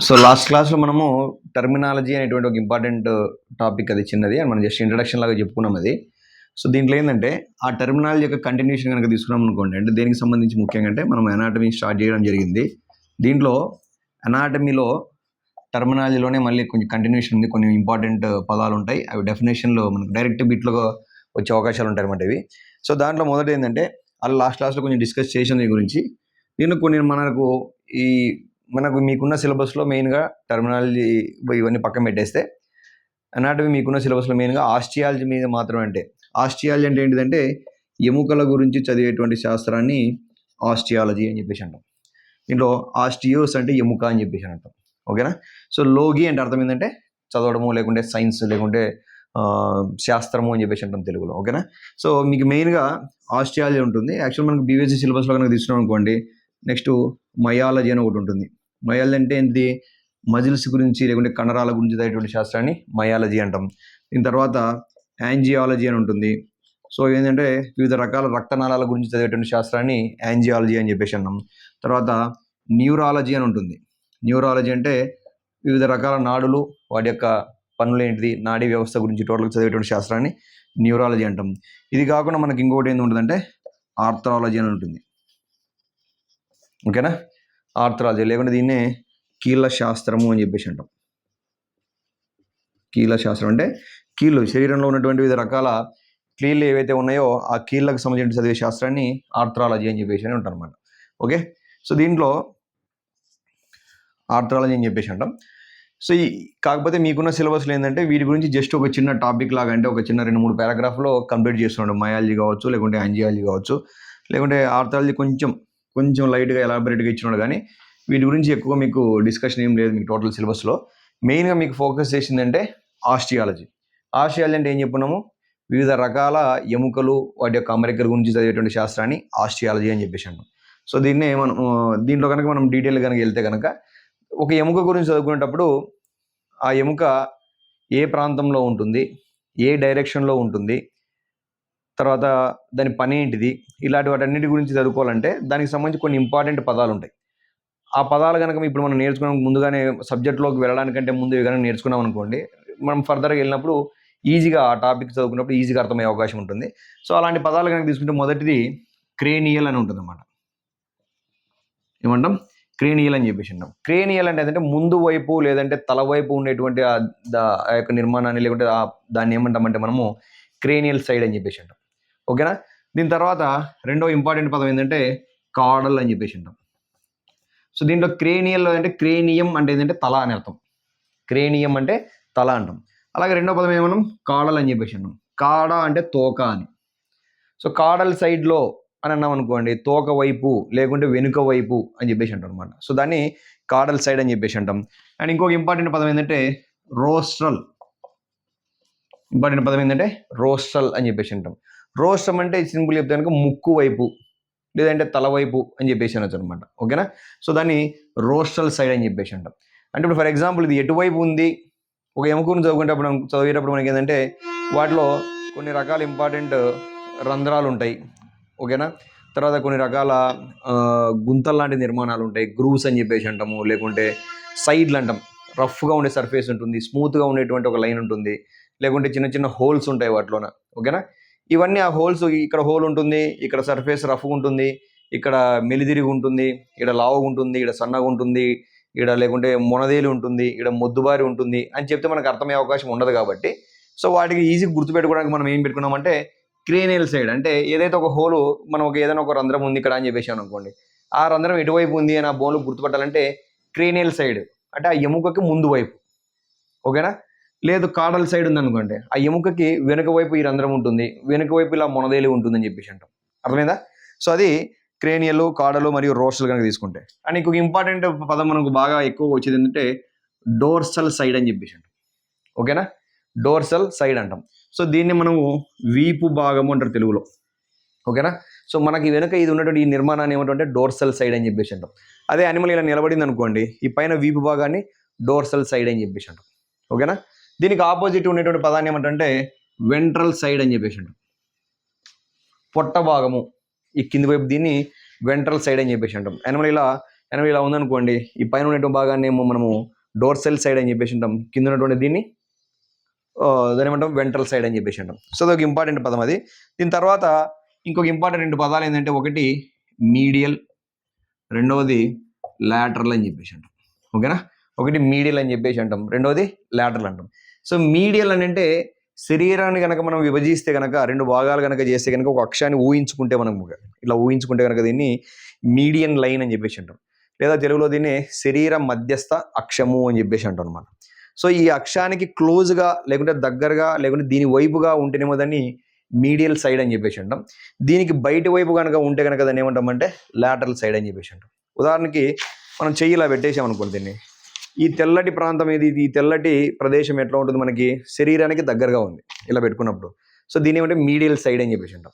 So last క్లాస్లో మనము terminology అనేటువంటి ఒక ఇంపార్టెంట్ టాపిక్, అది చిన్నది మనం జస్ట్ ఇంట్రడక్షన్ లాగా చెప్పుకున్నాం అది. సో దీంట్లో ఏంటంటే ఆ టర్మినాలజీ యొక్క కంటిన్యూషన్ కనుక తీసుకున్నాం అనుకోండి, అంటే దేనికి సంబంధించి ముఖ్యంగా అంటే మనం అనాటమీ స్టార్ట్ చేయడం జరిగింది. దీంట్లో అనాటమీలో టర్మినాలజీలోనే మళ్ళీ కొంచెం కంటిన్యూషన్ ఉంది, కొన్ని ఇంపార్టెంట్ పదాలు ఉంటాయి, అవి డెఫినేషన్లో మనకు డైరెక్ట్ బిట్లో వచ్చే అవకాశాలు ఉంటాయి అన్నమాట ఇవి. సో దాంట్లో మొదటి ఏంటంటే అలా లాస్ట్ క్లాస్లో కొంచెం డిస్కస్ చేసిన దీని గురించి. దీన్ని కొన్ని మనకు మీకున్న సిలబస్లో మెయిన్గా టర్మినాలజీ ఇవన్నీ పక్కన పెట్టేస్తే అనాటమీ మీకున్న సిలబస్లో మెయిన్గా ఆస్టియాలజీ మీద మాత్రమే. అంటే ఆస్టియాలజీ అంటే ఏంటిదంటే ఎముకల గురించి చదివేటువంటి శాస్త్రాన్ని ఆస్టియాలజీ అని చెప్పేసి అంటాం. దీంట్లో ఆస్టియోస్ అంటే ఎముక అని చెప్పేసి అంటాం. ఓకేనా. సో లోగి అంటే అర్థం ఏంటంటే చదవడము, లేకుంటే సైన్స్, లేకుంటే శాస్త్రము అని చెప్పేసి అంటాం తెలుగులో. ఓకేనా. సో మీకు మెయిన్గా ఆస్టియాలజీ ఉంటుంది. యాక్చువల్ మనకు బీఎస్సీ సిలబస్లో కనుక తీసుకున్నాం అనుకోండి, నెక్స్ట్ మయాలజీ అని ఒకటి ఉంటుంది. మయాలజీ అంటే ఏంటి, మజిల్స్ గురించి లేకుంటే కండరాల గురించి చదివేటువంటి శాస్త్రాన్ని మయాలజీ అంటాం. దీని తర్వాత యాంజియాలజీ అని ఉంటుంది. సో ఏంటంటే వివిధ రకాల రక్తనాళాల గురించి చదివేటువంటి శాస్త్రాన్ని యాంజియాలజీ అని చెప్పేసి అన్నాం. తర్వాత న్యూరాలజీ అని ఉంటుంది. న్యూరాలజీ అంటే వివిధ రకాల నాడులు, వాటి యొక్క పనులు ఏంటిది, నాడీ వ్యవస్థ గురించి టోటల్గా చదివేటువంటి శాస్త్రాన్ని న్యూరాలజీ అంటాం. ఇది కాకుండా మనకి ఇంకోటి ఏంటి ఉంటుందంటే ఆర్థరాలజీ అని ఉంటుంది. ఓకేనా. ఆర్థరాలజీ లేకుంటే దీన్నే కీళ్ళ శాస్త్రము అని చెప్పేసి అంటాం. కీళ్ళ శాస్త్రం అంటే కీళ్ళు, శరీరంలో ఉన్నటువంటి వివిధ రకాల కీళ్ళు ఏవైతే ఉన్నాయో ఆ కీళ్ళకు సంబంధించిన చదివే శాస్త్రాన్ని ఆర్థరాలజీ అని చెప్పేసి అని ఉంటారు అనమాట. ఓకే. సో దీంట్లో ఆర్థరాలజీ అని చెప్పేసి అంటాం. సో కాకపోతే మీకున్న సిలబస్లో ఏంటంటే వీటి గురించి జస్ట్ ఒక చిన్న టాపిక్ లాగా, అంటే ఒక చిన్న 2-3 పారాగ్రాఫ్లో కంప్లీట్ చేస్తున్నాడు. మయాలజీ కావచ్చు, లేకుంటే యాంజియాలజీ కావచ్చు, లేకుంటే ఆర్థరాలజీ కొంచెం లైట్గా ఎలాబరేట్గా ఇచ్చినాడు. కానీ వీటి గురించి ఎక్కువ మీకు డిస్కషన్ ఏం లేదు మీకు టోటల్ సిలబస్లో. మెయిన్గా మీకు ఫోకస్ చేసిందంటే ఆస్టియాలజీ. ఆస్టియాలజీ అంటే ఏం చెప్పుకున్నాము, వివిధ రకాల ఎముకలు, వాటి యొక్క అమరికల గురించి చదివేటువంటి శాస్త్రాన్ని ఆస్టియాలజీ అని చెప్పేసి అంటాం. సో దీంట్లో కనుక మనం డీటెయిల్ కనుక వెళ్తే కనుక ఒక ఎముక గురించి చదువుకునేటప్పుడు ఆ ఎముక ఏ ప్రాంతంలో ఉంటుంది, ఏ డైరెక్షన్లో ఉంటుంది, తర్వాత దాని పని ఏంటిది, ఇలాంటి వాటన్నిటి గురించి చదువుకోవాలంటే దానికి సంబంధించి కొన్ని ఇంపార్టెంట్ పదాలు ఉంటాయి. ఆ పదాలు కనుక ఇప్పుడు మనం నేర్చుకున్నాం ముందుగానే, సబ్జెక్ట్లోకి వెళ్ళడానికంటే ముందు కనుక నేర్చుకున్నాం అనుకోండి, మనం ఫర్దర్గా వెళ్ళినప్పుడు ఈజీగా ఆ టాపిక్ చదువుకున్నప్పుడు ఈజీగా అర్థమయ్యే అవకాశం ఉంటుంది. సో అలాంటి పదాలు కనుక తీసుకుంటే మొదటిది క్రేనియల్ అని ఉంటుంది అన్నమాట. ఏమంటాం, క్రేనియల్ అని చెప్పేసి అంటాం. క్రేనియల్ అంటే ఏంటంటే ముందు వైపు లేదంటే తల వైపు ఉండేటువంటి ఆ యొక్క నిర్మాణాన్ని, లేకుంటే దాన్ని ఏమంటామంటే మనము క్రేనియల్ సైడ్ అని చెప్పేసి అంటాం. ఓకేనా. దీని తర్వాత రెండో ఇంపార్టెంట్ పదం ఏంటంటే కాడల్ అని చెప్పేసి అంటాం. సో దీంట్లో క్రేనియల్ అంటే క్రేనియం అంటే ఏంటంటే తల అని అర్థం. క్రేనియం అంటే తల అంటాం. అలాగే రెండో పదం ఏమన్నాం, కాడల్ అని చెప్పేసి అన్నాం. కాడ అంటే తోక అని. సో కాడల్ సైడ్లో అని అన్నాం అనుకోండి, తోక వైపు లేకుంటే వెనుక వైపు అని చెప్పేసి అంటాం అనమాట. సో దాన్ని కాడల్ సైడ్ అని చెప్పేసి అంటాం. అండ్ ఇంకొక ఇంపార్టెంట్ పదం ఏంటంటే రోస్ట్రల్. ఇంపార్టెంట్ పదం ఏంటంటే రోస్ట్రల్ అని చెప్పేసి అంటాం. రోస్ట్రం అంటే సింపుల్ చెప్తే కనుక ముక్కు వైపు లేదంటే తల వైపు అని చెప్పేసి అనొచ్చు అనమాట. ఓకేనా. సో దాన్ని రోస్ట్రల్ సైడ్ అని చెప్పేసి అంటాం. అంటే ఇప్పుడు ఫర్ ఎగ్జాంపుల్ ఇది ఎటువైపు ఉంది, ఒక ఎముకను చదివేటప్పుడు మనకి ఏంటంటే వాటిలో కొన్ని రకాల ఇంపార్టెంట్ రంధ్రాలు ఉంటాయి. ఓకేనా. తర్వాత కొన్ని రకాల గుంతలు లాంటి నిర్మాణాలు ఉంటాయి, గ్రూవ్స్ అని చెప్పేసి అంటాము, లేకుంటే సైడ్లు అంటాం. రఫ్గా ఉండే సర్ఫేస్ ఉంటుంది, స్మూత్గా ఉండేటువంటి ఒక లైన్ ఉంటుంది, లేకుంటే చిన్న చిన్న హోల్స్ ఉంటాయి వాటిలోన. ఓకేనా. ఇవన్నీ ఆ హోల్స్, ఇక్కడ హోల్ ఉంటుంది, ఇక్కడ సర్ఫేస్ రఫ్గా ఉంటుంది, ఇక్కడ మెలిదిరిగి ఉంటుంది, ఇక్కడ లావుగా ఉంటుంది, ఇక్కడ సన్నగా ఉంటుంది, ఇక్కడ లేకుంటే మొనదేలు ఉంటుంది, ఇక్కడ మొద్దుబారి ఉంటుంది అని చెప్తే మనకు అర్థమయ్యే అవకాశం ఉండదు. కాబట్టి సో వాటికి ఈజీగా గుర్తుపెట్టుకోవడానికి మనం ఏం పెట్టుకున్నామంటే క్రేనియల్ సైడ్. అంటే ఏదైతే ఒక హోలు మనం ఏదైనా ఒక రంధ్రం ఉంది ఇక్కడ అని చెప్పేసాను అనుకోండి, ఆ రంధ్రం ఎటువైపు ఉంది అని ఆ బోన్లు గుర్తుపట్టాలంటే క్రేనియల్ సైడ్ అంటే ఆ ఎముకకి ముందు వైపు. ఓకేనా. లేదు కాడల్ సైడ్ ఉంది అనుకోండి, ఆ ఎముకకి వెనుక వైపు ఈ రంధ్రం ఉంటుంది, వెనుక వైపు ఇలా మొనదేలి ఉంటుందని చెప్పేసి అంటాం. అర్థమైందా. సో అది క్రేనియల్, కాడలు మరియు రోస్టల్ కనుక తీసుకుంటే. అండ్ ఇంకొక ఇంపార్టెంట్ పదం మనకు బాగా ఎక్కువ వచ్చేది ఏంటంటే డోర్సల్ సైడ్ అని చెప్పేసి అంటాం. ఓకేనా. డోర్సల్ సైడ్ అంటాం. సో దీన్ని మనము వీపు భాగము అంటారు తెలుగులో. ఓకేనా. సో మనకి వెనుక ఇది ఉన్నటువంటి ఈ నిర్మాణాన్ని ఏమంటే డోర్సల్ సైడ్ అని చెప్పేసి అంటాం. అదే యానిమల్ ఇలా నిలబడింది అనుకోండి, ఈ పైన వీపు భాగాన్ని డోర్సల్ సైడ్ అని చెప్పేసి అంటాం. ఓకేనా. దీనికి ఆపోజిట్ ఉన్నటువంటి పదాన్ని ఏమంటే వెంట్రల్ సైడ్ అని చెప్పేసి అంటాం. పొట్ట భాగము ఈ కింది వైపు దీన్ని వెంట్రల్ సైడ్ అని చెప్పేసి అంటాం. యానిమల్ ఇలా కానీ ఇలా ఉందనుకోండి, ఈ పైన ఉన్నటువంటి భాగాన్ని ఏమో మనము డోర్సెల్ సైడ్ అని చెప్పేసి ఉంటాం, కింద ఉన్నటువంటి దీన్ని దాని ఏమంటాం వెంట్రల్ సైడ్ అని చెప్పేసి అంటాం. సో అదొక ఇంపార్టెంట్ పదం అది. దీని తర్వాత ఇంకొక ఇంపార్టెంట్ 2 పదాలు ఏంటంటే, ఒకటి మీడియల్, రెండవది లాటరల్ అని చెప్పేసి అంటాం. ఓకేనా, ఒకటి మీడియల్ అని చెప్పేసి అంటాం, రెండవది లాటరల్ అంటాం. సో మీడియల్ అని అంటే శరీరాన్ని కనుక మనం విభజిస్తే కనుక 2 భాగాలు కనుక చేస్తే కనుక ఒక అక్షాన్ని ఊహించుకుంటే, మనం ఇలా ఊహించుకుంటే కనుక దీన్ని మీడియన్ లైన్ అని చెప్పేసి అంటాం, లేదా తెలుగులో దీన్ని శరీర మధ్యస్థ అక్షము అని చెప్పేసి అంటాం అనమాట. సో ఈ అక్షానికి క్లోజ్గా లేకుంటే దగ్గరగా లేకుంటే దీని వైపుగా ఉంటేనేమో దాన్ని మీడియల్ సైడ్ అని చెప్పేసి అంటాం. దీనికి బయట వైపు కనుక ఉంటే కనుక దాన్ని ఏమంటామంటే లాటరల్ సైడ్ అని చెప్పేసి అంటాం. ఉదాహరణకి మనం చెయ్యి ఇలా పెట్టేసామనుకోండి, దీన్ని ఈ తెల్లటి ప్రాంతం ఏది, ఈ తెల్లటి ప్రదేశం ఎట్లా ఉంటుంది, మనకి శరీరానికి దగ్గరగా ఉంది ఇలా పెట్టుకున్నప్పుడు. సో దీని ఏమంటే మీడియల్ సైడ్ అని చెప్పేసి అంటాం.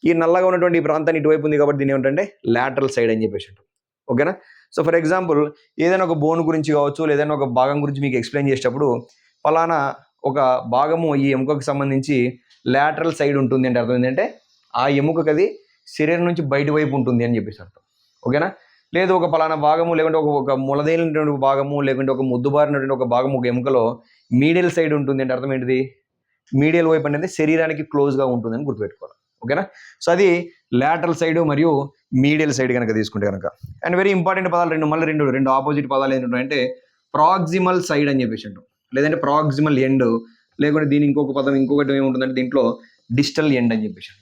ఈ నల్లగా ఉన్నటువంటి ఈ ప్రాంతాన్ని ఇటువైపు ఉంది కాబట్టి దీని ఏమిటంటే లాటరల్ సైడ్ అని చెప్పేసి అంటాం. ఓకేనా. సో ఫర్ ఎగ్జాంపుల్ ఏదైనా ఒక బోన్ గురించి కావచ్చు, లేదైనా ఒక భాగం గురించి మీకు ఎక్స్ప్లెయిన్ చేసేటప్పుడు ఫలానా ఒక భాగము ఈ ఎముకకు సంబంధించి లాటరల్ సైడ్ ఉంటుంది అంటే అర్థం ఏంటంటే ఆ ఎముకకి అది శరీరం నుంచి బయట వైపు ఉంటుంది అని చెప్పేసి అర్థం. ఓకేనా. లేదు ఒక ఫలానా భాగము లేకుంటే ఒక ములదేలినటువంటి భాగము లేకుంటే ఒక ముద్దుబారినటువంటి ఒక భాగము ఒక ఎముకలో మీడియల్ సైడ్ ఉంటుంది అంటే అర్థం ఏంటిది, మీడియల్ వైపు అనేది శరీరానికి క్లోజ్గా ఉంటుందని గుర్తుపెట్టుకోవాలి. ఓకేనా. సో అది లాటరల్ సైడ్ మరియు మీడియల్ సైడ్ కనుక తీసుకుంటే కనుక. అండ్ వెరీ ఇంపార్టెంట్ పదాలు రెండు ఆపోజిట్ పదాలు ఏంటంటే ప్రాక్సిమల్ సైడ్ అని చెప్పేసి అంటాం, లేదంటే ప్రాక్సిమల్ ఎండ్, లేకుంటే దీని ఇంకొక పదం ఇంకొకటి ఏముంటుందంటే దీంట్లో డిస్టల్ ఎండ్ అని చెప్పేసి.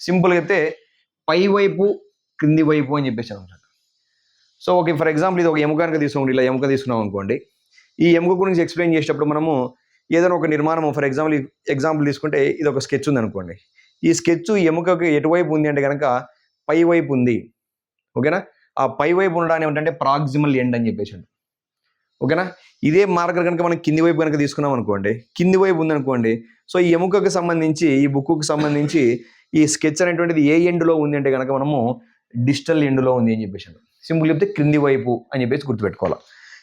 సింపుల్గా అయితే పై వైపు క్రింది వైపు అని చెప్పేసి అనమాట. సో ఓకే, ఫర్ ఎగ్జాంపుల్ ఇది ఒక ఎముక కనుక తీసుకోండి, ఇలా ఎముక తీసుకున్నాం అనుకోండి, ఈ ఎముక గురించి ఎక్స్ప్లెయిన్ చేసేటప్పుడు మనము ఏదైనా ఒక నిర్మాణం, ఫర్ ఎగ్జాంపుల్ తీసుకుంటే ఇది ఒక స్కెచ్ ఉంది అనుకోండి, ఈ స్కెచ్ ఎముకకి ఎటువైపు ఉంది అంటే కనుక పై వైపు ఉంది. ఓకేనా. ఆ పై వైపు ఉండడానికి ఏమిటంటే ప్రాక్సిమల్ ఎండ్ అని చెప్పేసి. ఓకేనా. ఇదే మార్కర్ కనుక మనం కింది వైపు కనుక తీసుకున్నాం అనుకోండి, కింది వైపు ఉంది అనుకోండి, సో ఈ ఎముకకు సంబంధించి ఈ బుక్కు సంబంధించి ఈ స్కెచ్ అనేటువంటిది ఏ ఎండ్లో ఉంది అంటే కనుక మనము డిజిటల్ ఎండ్లో ఉంది అని చెప్పేసి. సింపుల్ చెప్తే క్రింది వైపు అని చెప్పేసి గుర్తుపెట్టుకోవాలి.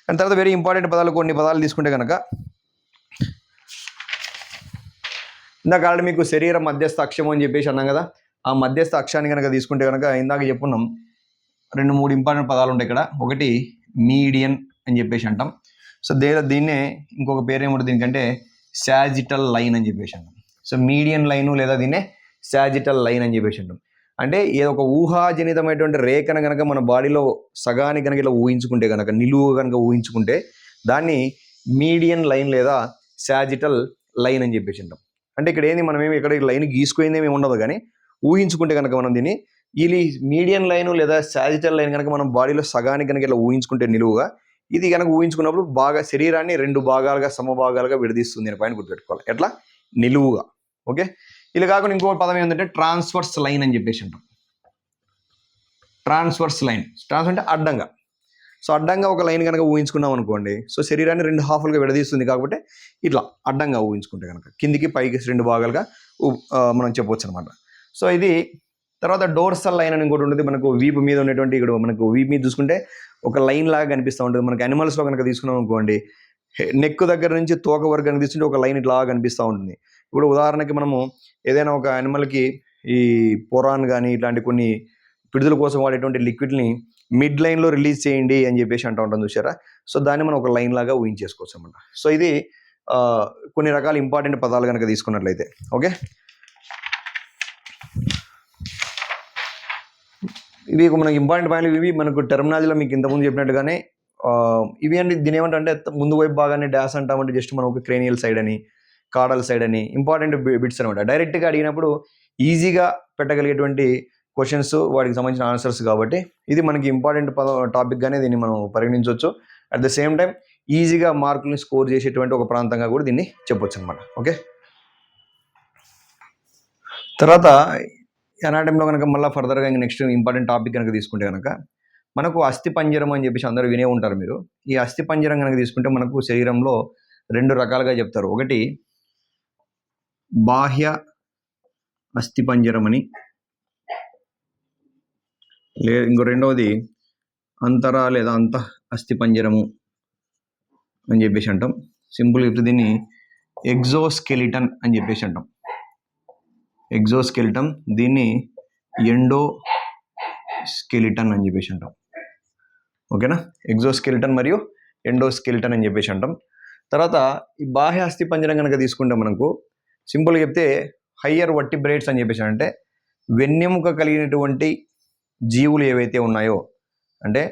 దాని తర్వాత వెరీ ఇంపార్టెంట్ పదాలు, కొన్ని పదాలు తీసుకుంటే కనుక ఇందాక ఆల్రెడీ మీకు శరీర మధ్యస్థ అక్షము అని చెప్పేసి అన్నాం కదా, ఆ మధ్యస్థ అక్షాన్ని కనుక తీసుకుంటే కనుక ఇందాక చెప్పున్నాం 2-3 ఇంపార్టెంట్ పదాలు ఉంటాయి ఇక్కడ. ఒకటి మీడియన్ అని చెప్పేసి అంటాం. సో దీన్నే ఇంకొక పేరు ఏముంటుంది దీనికంటే సాజిటల్ లైన్ అని చెప్పేసి అంటాం. సో మీడియన్ లైను లేదా దీన్నే సాజిటల్ లైన్ అని చెప్పేసి అంటాం. అంటే ఏదో ఒక ఊహాజనితమైనటువంటి రేఖను కనుక మన బాడీలో సగానికి కనుక ఇలా ఊహించుకుంటే కనుక, నిలువు కనుక ఊహించుకుంటే దాన్ని మీడియన్ లైన్ లేదా సాజిటల్ లైన్ అని చెప్పేసి అంటాం. అంటే ఇక్కడ ఏంది, మనమేమి ఇక్కడ లైన్ గీసుకునేది ఏమి ఉండదు, కానీ ఊహించుకుంటే కనుక మనం దీన్ని ఈ మీడియన్ లైన్ లేదా సాజిటల్ లైన్ కనుక మనం బాడీలో సగానికి కనుక ఇలా ఊహించుకుంటే నిలువుగా, ఇది కనుక ఊహించుకున్నప్పుడు బాగా శరీరాన్ని 2 భాగాలుగా సమభాగాలుగా విడదీస్తుంది అని పైన గుర్తుపెట్టుకోవాలి. ఎట్లా, నిలువుగా. ఓకే. ఇలా కాకుండా ఇంకో పదం ఏంటంటే ట్రాన్స్వర్స్ లైన్ అని చెప్పేసి అంటాం. ట్రాన్స్వర్స్ లైన్, అంటే అడ్డంగా. సో అడ్డంగా ఒక లైన్ కనుక ఊహించుకున్నాం అనుకోండి, సో శరీరాన్ని 2 హాఫ్లుగా విడదీస్తుంది కాబట్టి ఇట్లా అడ్డంగా ఊహించుకుంటే కనుక కిందికి పైకి 2 భాగాలుగా మనం చెప్పవచ్చు అనమాట. సో ఇది తర్వాత డోర్సల్ లైన్ అని ఇంకోటి ఉంటుంది, మనకు వీపు మీద ఉన్నటువంటి, ఇక్కడ మనకు వీపు మీద చూసుకుంటే ఒక లైన్ లాగా కనిపిస్తూ ఉంటుంది. మనకి అనిమల్స్లో కనుక తీసుకున్నాం అనుకోండి, నెక్ దగ్గర నుంచి తోక వరకు కనుక తీసుకుంటే ఒక లైన్ ఇట్లా కనిపిస్తూ ఉంటుంది. ఇప్పుడు ఉదాహరణకి మనము ఏదైనా ఒక యానిమల్కి ఈ పొరాన్ కానీ ఇట్లాంటి కొన్ని విడుదల కోసం వాడేటువంటి లిక్విడ్ని మిడ్ లైన్లో రిలీజ్ చేయండి అని చెప్పేసి అంటూ ఉంటాం, చూసారా. సో దాన్ని మనం ఒక లైన్ లాగా ఊహించేసుకోవచ్చు అన్నమాట. సో ఇది కొన్ని రకాల ఇంపార్టెంట్ పదాలు కనుక తీసుకున్నట్లయితే. ఓకే, ఇవి మనకి ఇంపార్టెంట్ పాయింట్లు. ఇవి మనకు టెర్మినాలజీలో మీకు ఇంతకుముందు చెప్పినట్టుగానే ఇవి అంటే దీని ఏమంటే ముందు వైపు భాగాన్ని డాష్ అంటామంటే జస్ట్ మనం ఒక క్రేనియల్ సైడ్ అని, కాడల్ సైడ్ అని ఇంపార్టెంట్ బిట్స్ అనమాట. డైరెక్ట్గా అడిగినప్పుడు ఈజీగా పెట్టగలిగేటువంటి క్వశ్చన్స్, వాటికి సంబంధించిన ఆన్సర్స్ కాబట్టి ఇది మనకి ఇంపార్టెంట్ టాపిక్గానే దీన్ని మనం పరిగణించవచ్చు. అట్ ద సేమ్ టైం ఈజీగా మార్కుల్ని స్కోర్ చేసేటువంటి ఒక ప్రాంతంగా కూడా దీన్ని చెప్పొచ్చు అనమాట. ఓకే, తర్వాత అనాటమీలో కనుక మళ్ళీ ఫర్దర్గా నెక్స్ట్ ఇంపార్టెంట్ టాపిక్ కనుక తీసుకుంటే కనుక మనకు అస్థి పంజరం అని చెప్పేసి అందరూ వినే ఉంటారు మీరు. ఈ అస్థి పంజరం కనుక తీసుకుంటే మనకు శరీరంలో 2 రకాలుగా చెప్తారు. ఒకటి బాహ్య అస్థి పంజరం అని, ఇంకో రెండవది అంతర లేదా అంతః అస్థి పంజరము అని చెప్పేసి అంటాం. సింపుల్ చెప్తే దీన్ని ఎగ్జోస్కెలిటన్ అని చెప్పేసి అంటాం. ఎగ్జోస్కెలిటన్, దీన్ని ఎండో స్కెలిటన్ అని చెప్పేసి అంటాం. ఓకేనా, ఎగ్జోస్కెలిటన్ మరియు ఎండోస్కెలిటన్ అని చెప్పేసి అంటాం. తర్వాత ఈ బాహ్య అస్థిపంజరం కనుక తీసుకుంటే మనకు సింపుల్గా చెప్తే హయ్యర్ వర్టిబ్రేట్స్ అని చెప్పేసి అంటే వెన్నెముక కలిగినటువంటి జీవులు ఏవైతే ఉన్నాయో, అంటే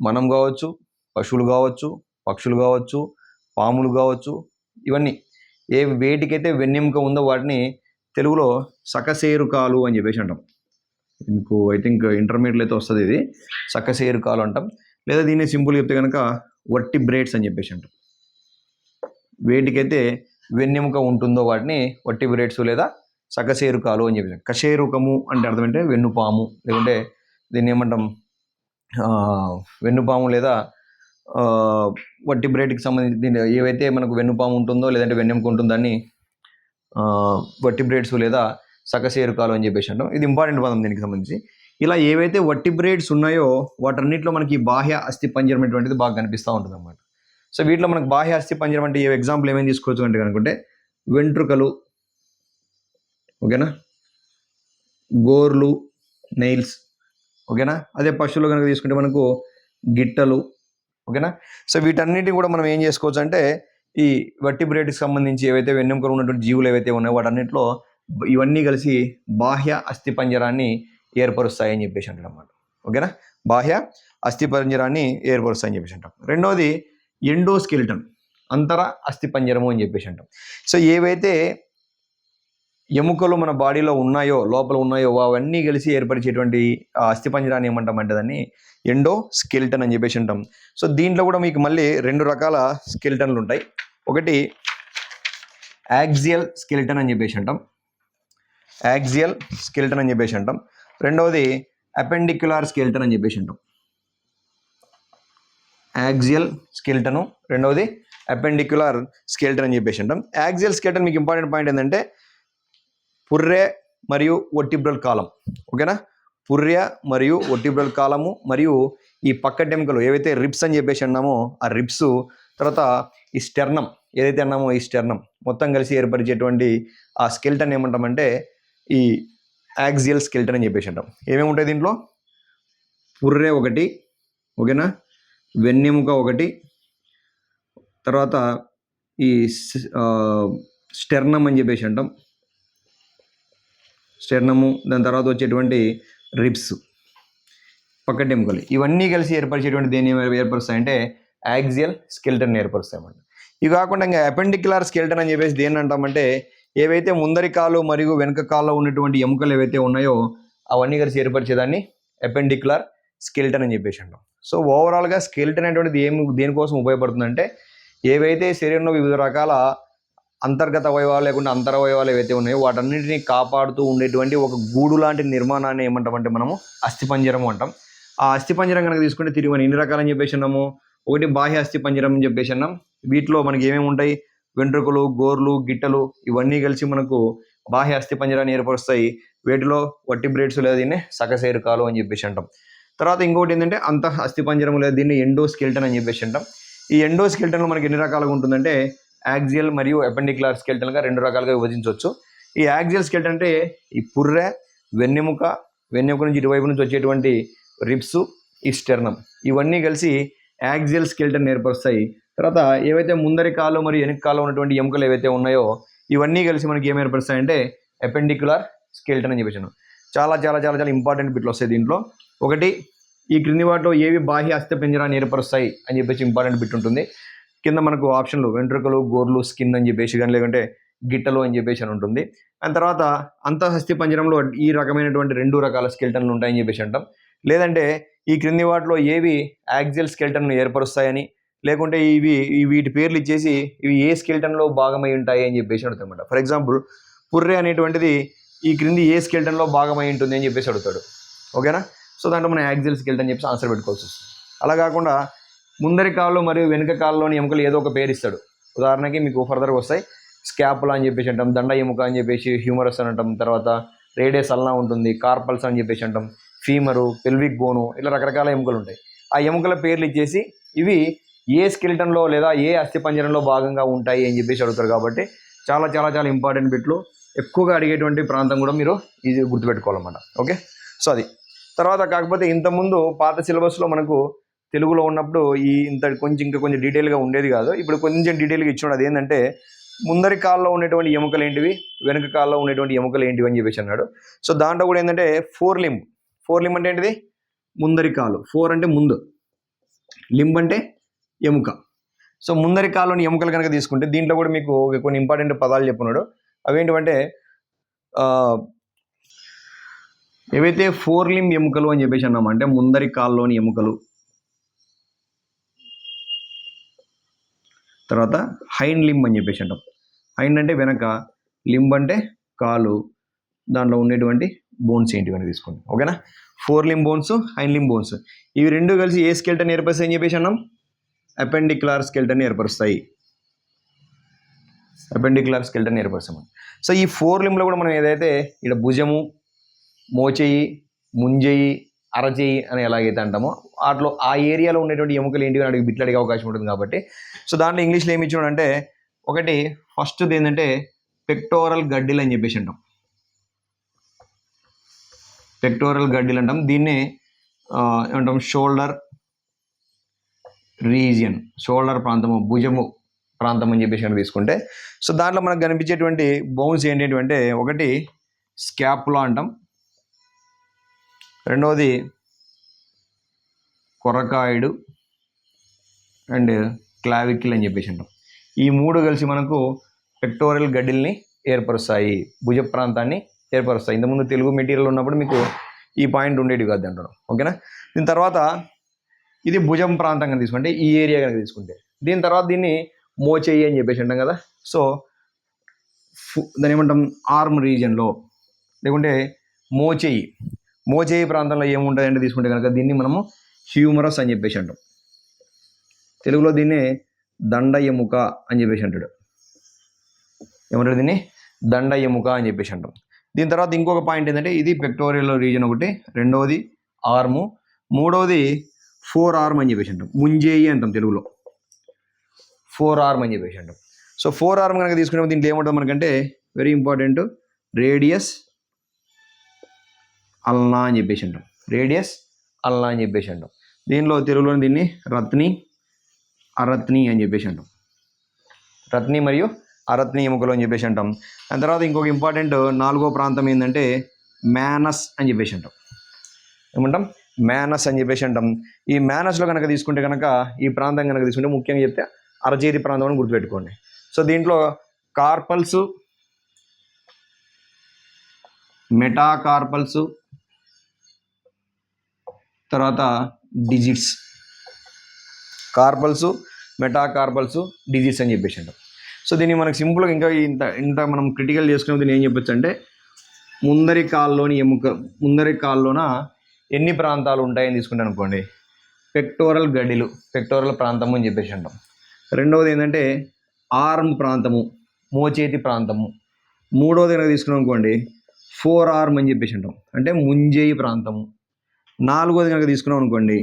మనం కావచ్చు, పశువులు కావచ్చు, పక్షులు కావచ్చు, పాములు కావచ్చు, ఇవన్నీ వేటికైతే వెన్నెముక ఉందో వాటిని తెలుగులో సకశేరుకాలు అని చెప్పేసి అంటాం. మీకు ఐ థింక్ ఇంటర్మీడియట్లో అయితే వస్తుంది ఇది, సకశేరుకాలు అంటాం. లేదా దీన్ని సింపుల్ చెప్తే కనుక వర్టిబ్రేట్స్ అని చెప్పేసి అంటాం. వేటికైతే వెన్నెముక ఉంటుందో వాటిని వర్టిబ్రేట్స్ లేదా సకశేరుకాలు అని చెప్పేసి. కశేరుకము అంటే అర్థం అంటే వెన్నుపాము, లేకుంటే దీన్ని ఏమంటాం వెన్నుపాము లేదా వర్టిబ్రేట్కి సంబంధించి ఏవైతే మనకు వెన్నుపాము ఉంటుందో లేదంటే వెన్నెముక ఉంటుందో దాన్ని వర్టిబ్రేట్స్ లేదా సకశేరుకాలు అని చెప్పేసి అంటాం. ఇది ఇంపార్టెంట్ పదం దీనికి సంబంధించి. ఇలా ఏవైతే వర్టిబ్రేట్స్ ఉన్నాయో వాటన్నిటిలో మనకి బాహ్య అస్థిపంజరం అనేటువంటిది బాగా కనిపిస్తూ ఉంటుంది అన్నమాట. సో వీటిలో మనకు బాహ్య అస్థిపంజరం అంటే ఎగ్జాంపుల్ ఏమేమి తీసుకోవచ్చు అంటే కనుకుంటే వెంట్రుకలు, ఓకేనా, గోర్లు, నెయిల్స్, ఓకేనా. అదే పశువులు కనుక తీసుకుంటే మనకు గిట్టలు, ఓకేనా. సో వీటన్నిటిని కూడా మనం ఏం చేసుకోవచ్చు అంటే ఈ వర్టిబ్రేట్కి సంబంధించి ఏవైతే వెన్నెముకలు ఉన్నటువంటి జీవులు ఏవైతే ఉన్నాయో వాటన్నిటిలో ఇవన్నీ కలిసి బాహ్య అస్థిపంజరాన్ని ఏర్పరుస్తాయని చెప్పేసి అంటాం అన్నమాట. ఓకేనా, బాహ్య అస్థిపంజరాన్ని ఏర్పరుస్తాయని చెప్పేసి అంటాం. రెండవది ఎండోస్కెలిటన్, అంతర అస్థిపంజరము అని చెప్పేసి అంటాం. సో ఏవైతే ఎముకలు మన బాడీలో ఉన్నాయో, లోపల ఉన్నాయో అవన్నీ కలిసి ఏర్పరిచేటువంటి అస్థిపంజరాన్ని ఏమంటామంటే దాన్ని ఎండోస్కెలిటన్ అని చెప్పేసి అంటాం. సో దీంట్లో కూడా మీకు మళ్ళీ 2 రకాల స్కెలిటన్లు ఉంటాయి. ఒకటి యాక్సియల్ స్కెలిటన్ అని చెప్పేసి అంటాం, యాక్సియల్ స్కెలిటన్ అని చెప్పేసి అంటాం. రెండవది అపెండిక్యులార్ స్కెలిటన్ అని చెప్పేసి అంటాం. యాక్సియల్ స్కెలిటను, రెండవది అపెండిక్యులార్ స్కెలిటన్ అని చెప్పేసి అంటాం. యాక్సియల్ స్కెలిటన్ మీకు ఇంపార్టెంట్ పాయింట్ ఏంటంటే పుర్రె మరియు వర్టిబ్రల్ కాలం, ఓకేనా. పుర్రె మరియు వర్టిబ్రల్ కాలము మరియు ఈ పక్కటెముకలు ఏవైతే రిబ్స్ అని చెప్పేసి అన్నామో ఆ రిబ్స్, తర్వాత ఈ స్టెర్నం ఏదైతే అన్నామో ఈ స్టెర్నం మొత్తం కలిసి ఏర్పరిచేటువంటి ఆ స్కెలిటన్ ఏమంటామంటే ఈ యాక్సియల్ స్కెలిటన్ అని చెప్పేసి అంటాం. ఏమేమి ఉంటాయి దీంట్లో? పుర్రె ఒకటి, ఓకేనా, వెన్నెముక ఒకటి, తర్వాత ఈ స్టెర్నం అని చెప్పేసి అంటాం, స్టెర్నము, దాని తర్వాత వచ్చేటువంటి రిబ్స్, పక్కటెముకలు, ఇవన్నీ కలిసి ఏర్పరిచేటువంటి దేన్ని ఏర్పరుస్తాయంటే యాక్సియల్ స్కెలిటన్ ఏర్పరుస్తాయన్నమాట. ఇవి కాకుండా ఇంకా అపెండిక్యులార్ స్కెలిటన్ అని చెప్పేసి దేన్ని అంటామంటే ఏవైతే ముందరి కాలు మరియు వెనక కాల్లో ఉన్నటువంటి ఎముకలు ఏవైతే ఉన్నాయో అవన్నీ కలిసి ఏర్పరిచేదాన్ని అపెండిక్యులార్ స్కెలిటన్ అని చెప్పేసి అంటాం. సో ఓవరాల్గా స్కెలిటన్ అనేటువంటిది దేనికోసం ఉపయోగపడుతుందంటే ఏవైతే శరీరంలో వివిధ రకాల అంతర్గత అవయవాలు లేకుండా అంతరవయవాలు ఏవైతే ఉన్నాయో వాటన్నింటినీ కాపాడుతూ ఉండేటువంటి ఒక గూడు లాంటి నిర్మాణాన్ని ఏమంటామంటే మనము అస్థిపంజరం అంటాం. ఆ అస్థిపంజరం కనుక తీసుకుంటే తిరిగి మనం ఎన్ని రకాలని చెప్పేసి అన్నాము? ఒకటి బాహ్య అస్థిపంజరం అని చెప్పేసి అన్నాం. వీటిలో మనకి ఏమేమి ఉంటాయి? వెంట్రుకలు, గోర్లు, గిట్టలు, ఇవన్నీ కలిసి మనకు బాహ్య అస్థిపంజరాన్ని ఏర్పరుస్తాయి. వీటిలో వర్టిబ్రేట్స్ లేదా దీన్ని సకశేరుకాలు అని చెప్పేసి అంటాం. తర్వాత ఇంకోటి ఏంటంటే అంతః అస్థిపంజరం లేదా దీన్ని ఎండోస్కెలిటన్ అని చెప్పేసి అంటాం. ఈ ఎండోస్కెలిటన్లో మనకి ఎన్ని రకాలుగా ఉంటుందంటే యాక్సియల్ మరియు అపెండిక్యులార్ స్కెలిటన్గా 2 రకాలుగా విభజించవచ్చు. ఈ యాక్సియల్ స్కెలిటన్ అంటే ఈ పుర్రె, వెన్నెముక నుంచి ఇటువైపు నుంచి వచ్చేటువంటి రిబ్స్, ఈ స్టెర్నం, ఇవన్నీ కలిసి యాక్సియల్ స్కెలిటన్ ఏర్పరుస్తాయి. తర్వాత ఏవైతే ముందరి కాలు మరియు వెనక కాలు ఉన్నటువంటి ఎముకలు ఏవైతే ఉన్నాయో ఇవన్నీ కలిసి మనకి ఏం ఏర్పరుస్తాయంటే అపెండిక్యులార్ స్కెలిటన్ అని చెప్పేసాను. చాలా చాలా చాలా చాలా ఇంపార్టెంట్ బిట్లు వస్తాయి దీంట్లో. ఒకటి, ఈ క్రింది వాటిలో ఏవి బాహ్య అస్థిపంజరాన్ని ఏర్పరుస్తాయి అని చెప్పేసి ఇంపార్టెంట్ బిట్ ఉంటుంది. కింద మనకు ఆప్షన్లు వెంట్రుకలు, గోర్లు, స్కిన్ అని చెప్పేసి కానీ లేకుంటే గిట్టలు అని చెప్పేసి అని ఉంటుంది. అండ్ తర్వాత అంతఃస్థిపంజరంలో ఈ రకమైనటువంటి 2 రకాల స్కెలిటన్లు ఉంటాయని చెప్పేసి అంటాం. లేదంటే ఈ క్రింది వాటిలో ఏవి యాక్సియల్ స్కెలిటన్ను ఏర్పరుస్తాయని, లేకుంటే వీటి పేర్లు ఇచ్చేసి ఇవి ఏ స్కెలిటన్లో భాగమై ఉంటాయి అని చెప్పేసి అడుగుతామన్నమాట. ఫర్ ఎగ్జాంపుల్ పుర్రె అనేటువంటిది ఈ క్రింది ఏ స్కెలిటన్లో భాగమై ఉంటుంది అని చెప్పేసి అడుగుతాడు, ఓకేనా. సో దాంట్లో మనం యాక్సియల్ స్కెలిటన్ అని చెప్పేసి ఆన్సర్ పెట్టుకోవాల్సి వస్తుంది. అలా కాకుండా ముందరి కాళ్ళు మరియు వెనుక కాళ్ళలోని ఎముకలు ఏదో ఒక పేరు ఇస్తాడు. ఉదాహరణకి మీకు ఫర్దర్గా వస్తాయి స్కాపులా అని చెప్పేసి అంటాం, దండ ఎముక అని చెప్పేసి హ్యూమరస్ అని అంటాం, తర్వాత రేడియస్ అల్నా ఉంటుంది, కార్పల్స్ అని చెప్పేసి అంటాం, ఫీమరు, పెల్విక్ బోను, ఇలా రకరకాల ఎముకలు ఉంటాయి. ఆ ఎముకల పేర్లు ఇచ్చేసి ఇవి ఏ స్కెలిటన్లో లేదా ఏ అస్థిపంజరంలో భాగంగా ఉంటాయి అని చెప్పేసి అడుగుతారు. కాబట్టి చాలా చాలా చాలా ఇంపార్టెంట్ బిట్లు, ఎక్కువగా అడిగేటువంటి ప్రాంతం కూడా మీరు ఇది గుర్తుపెట్టుకోవాలన్నమాట. ఓకే, సో అది తర్వాత కాకపోతే ఇంతకుముందు పాత సిలబస్లో మనకు తెలుగులో ఉన్నప్పుడు ఈ ఇంత కొంచెం ఇంకా కొంచెం డీటెయిల్గా ఉండేది కాదు. ఇప్పుడు కొంచెం డీటెయిల్గా ఇచ్చినాడు. అదేంటంటే ముందరి కాల్లో ఉండేటువంటి ఎముకలు ఏంటివి, వెనుక కాల్లో ఉండేటువంటి ఎముకలు ఏంటివి అని చెప్పేసి అన్నాడు. సో దాంట్లో కూడా ఏంటంటే ఫోర్ లింబ్ అంటే ఏంటిది, ముందరి కాలు. ఫోర్ అంటే ముందు, లింబ్ అంటే ఎముక. సో ముందరి కాల్లోని ఎముకలు కనుక తీసుకుంటే దీంట్లో కూడా మీకు కొన్ని ఇంపార్టెంట్ పదాలు చెప్పున్నాడు. అవేంటివంటే ఏవైతే ఫోర్ లింబ్ ఎముకలు అని చెప్పేసి అన్నామంటే ముందరి కాల్లోని ఎముకలు, తర్వాత హైండ్ లింబ్ అని చెప్పేసి అంటాం. హైండ్ అంటే వెనక, లింబ్ అంటే కాలు, దాంట్లో ఉండేటువంటి బోన్స్ ఏంటివని తీసుకోండి. ఓకేనా, fore limb bones, hind limb bones, ఇవి రెండు కలిసి ఏ స్కెల్టన్ ఏర్పరుస్తాయి అని చెప్పేసి అన్నాం, అపెండిక్యులర్ స్కెల్టన్ ఏర్పరుస్తాయి. అపెండిక్యులర్ స్కెల్టన్ ఏర్పరుస్తాం. సో ఈ ఫోర్ లింబ్లో కూడా మనం ఏదైతే ఇక్కడ భుజము, మోచేయి, ముంజేయి, అరచేయి అని ఎలాగైతే అంటామో వాటిలో ఆ ఏరియాలో ఉండేటువంటి ఎముకలు ఏంటి అని బిట్లు అడిగే అవకాశం ఉంటుంది కాబట్టి సో దాంట్లో ఇంగ్లీష్లో ఏమి ఇచ్చినాడు అంటే ఒకటి ఫస్ట్ది ఏంటంటే పెక్టోరల్ గడ్డిల్ అని చెప్పేసి అంటాం. పెక్టోరల్ గడ్డిల్ అంటాం. దీన్ని ఏమంటాం, షోల్డర్ రీజియన్, షోల్డర్ ప్రాంతము, భుజము ప్రాంతం అని చెప్పేసి తీసుకుంటే సో దాంట్లో మనకు కనిపించేటువంటి బోన్స్ ఏంటంటే ఒకటి స్కాపులా అంటాం, రెండవది కొరకాయిడు అండ్ క్లావికిల్ అని చెప్పేసి అంటాం. ఈ మూడు కలిసి మనకు పెక్టోరల్ గడ్డిల్ని ఏర్పరుస్తాయి, భుజ ప్రాంతాన్ని ఏర్పరుస్తాయి. ఇంతకుముందు తెలుగు మెటీరియల్ ఉన్నప్పుడు మీకు ఈ పాయింట్ ఉండేది కాదు అంటారు. ఓకేనా, దీని తర్వాత ఇది భుజం ప్రాంతం కనుక తీసుకుంటే ఈ ఏరియా కనుక తీసుకుంటే, దీని తర్వాత దీన్ని మోచేయి అని చెప్పేసి అంటాం కదా. సో దాన్ని ఏమంటాం, ఆర్మ్ రీజియన్లో, లేకుంటే మోచేయి ప్రాంతంలో ఏముంటుంది అంటే తీసుకుంటే కనుక దీన్ని మనము హ్యూమరస్ అని చెప్పేసి అంటాం. తెలుగులో దీన్ని దండ ఎముక అని చెప్పేసి అంటాడు. ఏమంటాడు దీన్ని, దండ ఎముక అని చెప్పేసి అంటాం. దీని తర్వాత ఇంకొక పాయింట్ ఏంటంటే ఇది పెక్టోరియల్ రీజియన్ ఒకటి, రెండవది ఆర్ము, మూడవది ఫోర్ ఆర్మ్ అని చెప్పేసి అంటాం. ముంజేయి అంటాం తెలుగులో, ఫోర్ ఆర్మ్ అని చెప్పేసి అంటాం. సో ఫోర్ ఆర్మ్ కనుక తీసుకునే దీంట్లో ఏముంటుంది మనకంటే వెరీ ఇంపార్టెంట్, రేడియస్ అల్నా అని చెప్పేసి అంటాం. రేడియస్ అల్నా అని చెప్పేసి అంటాం. దీనిలో తెలుగులో దీన్ని రత్ని, అరత్ని అని చెప్పేసి అంటాం. రత్ని మరియు అరత్ని ఎముకలు అని చెప్పేసి అంటాం. దాని తర్వాత ఇంకొక ఇంపార్టెంట్ నాలుగో ప్రాంతం ఏంటంటే మ్యానస్ అని చెప్పేసి అంటాం. ఏమంటాం, మ్యానస్ అని చెప్పేసి అంటాం. ఈ మ్యానస్లో కనుక తీసుకుంటే కనుక ఈ ప్రాంతం కనుక తీసుకుంటే ముఖ్యంగా చెప్తే అరచేతి ప్రాంతం అని గుర్తుపెట్టుకోండి. సో దీంట్లో కార్పల్స్, మెటాకార్పల్స్, తర్వాత డిజిట్స్, కార్పల్స్, మెటాకార్పల్స్, డిజిట్స్ అని చెప్పేసి అంటాం. సో దీన్ని మనకు సింపుల్గా ఇంకా ఇంత మనం క్రిటికల్ చేసుకునే దీన్ని ఏం చెప్పొచ్చు అంటే ముందరి కాల్లోని ఎముక, ముందరి కాల్లోన ఎన్ని ప్రాంతాలు ఉంటాయని తీసుకుంటాను అనుకోండి, పెక్టోరల్ గడ్డిలు, పెక్టోరల్ ప్రాంతము అని చెప్పేసి అంటాం. రెండవది ఏంటంటే ఆర్మ్ ప్రాంతము, మోచేతి ప్రాంతము. మూడవది కనుక తీసుకున్నాం అనుకోండి ఫోర్ ఆర్మ్ అని చెప్పేసి అంటాం, అంటే ముంజేయి ప్రాంతము. నాలుగోది కనుక తీసుకున్నాం అనుకోండి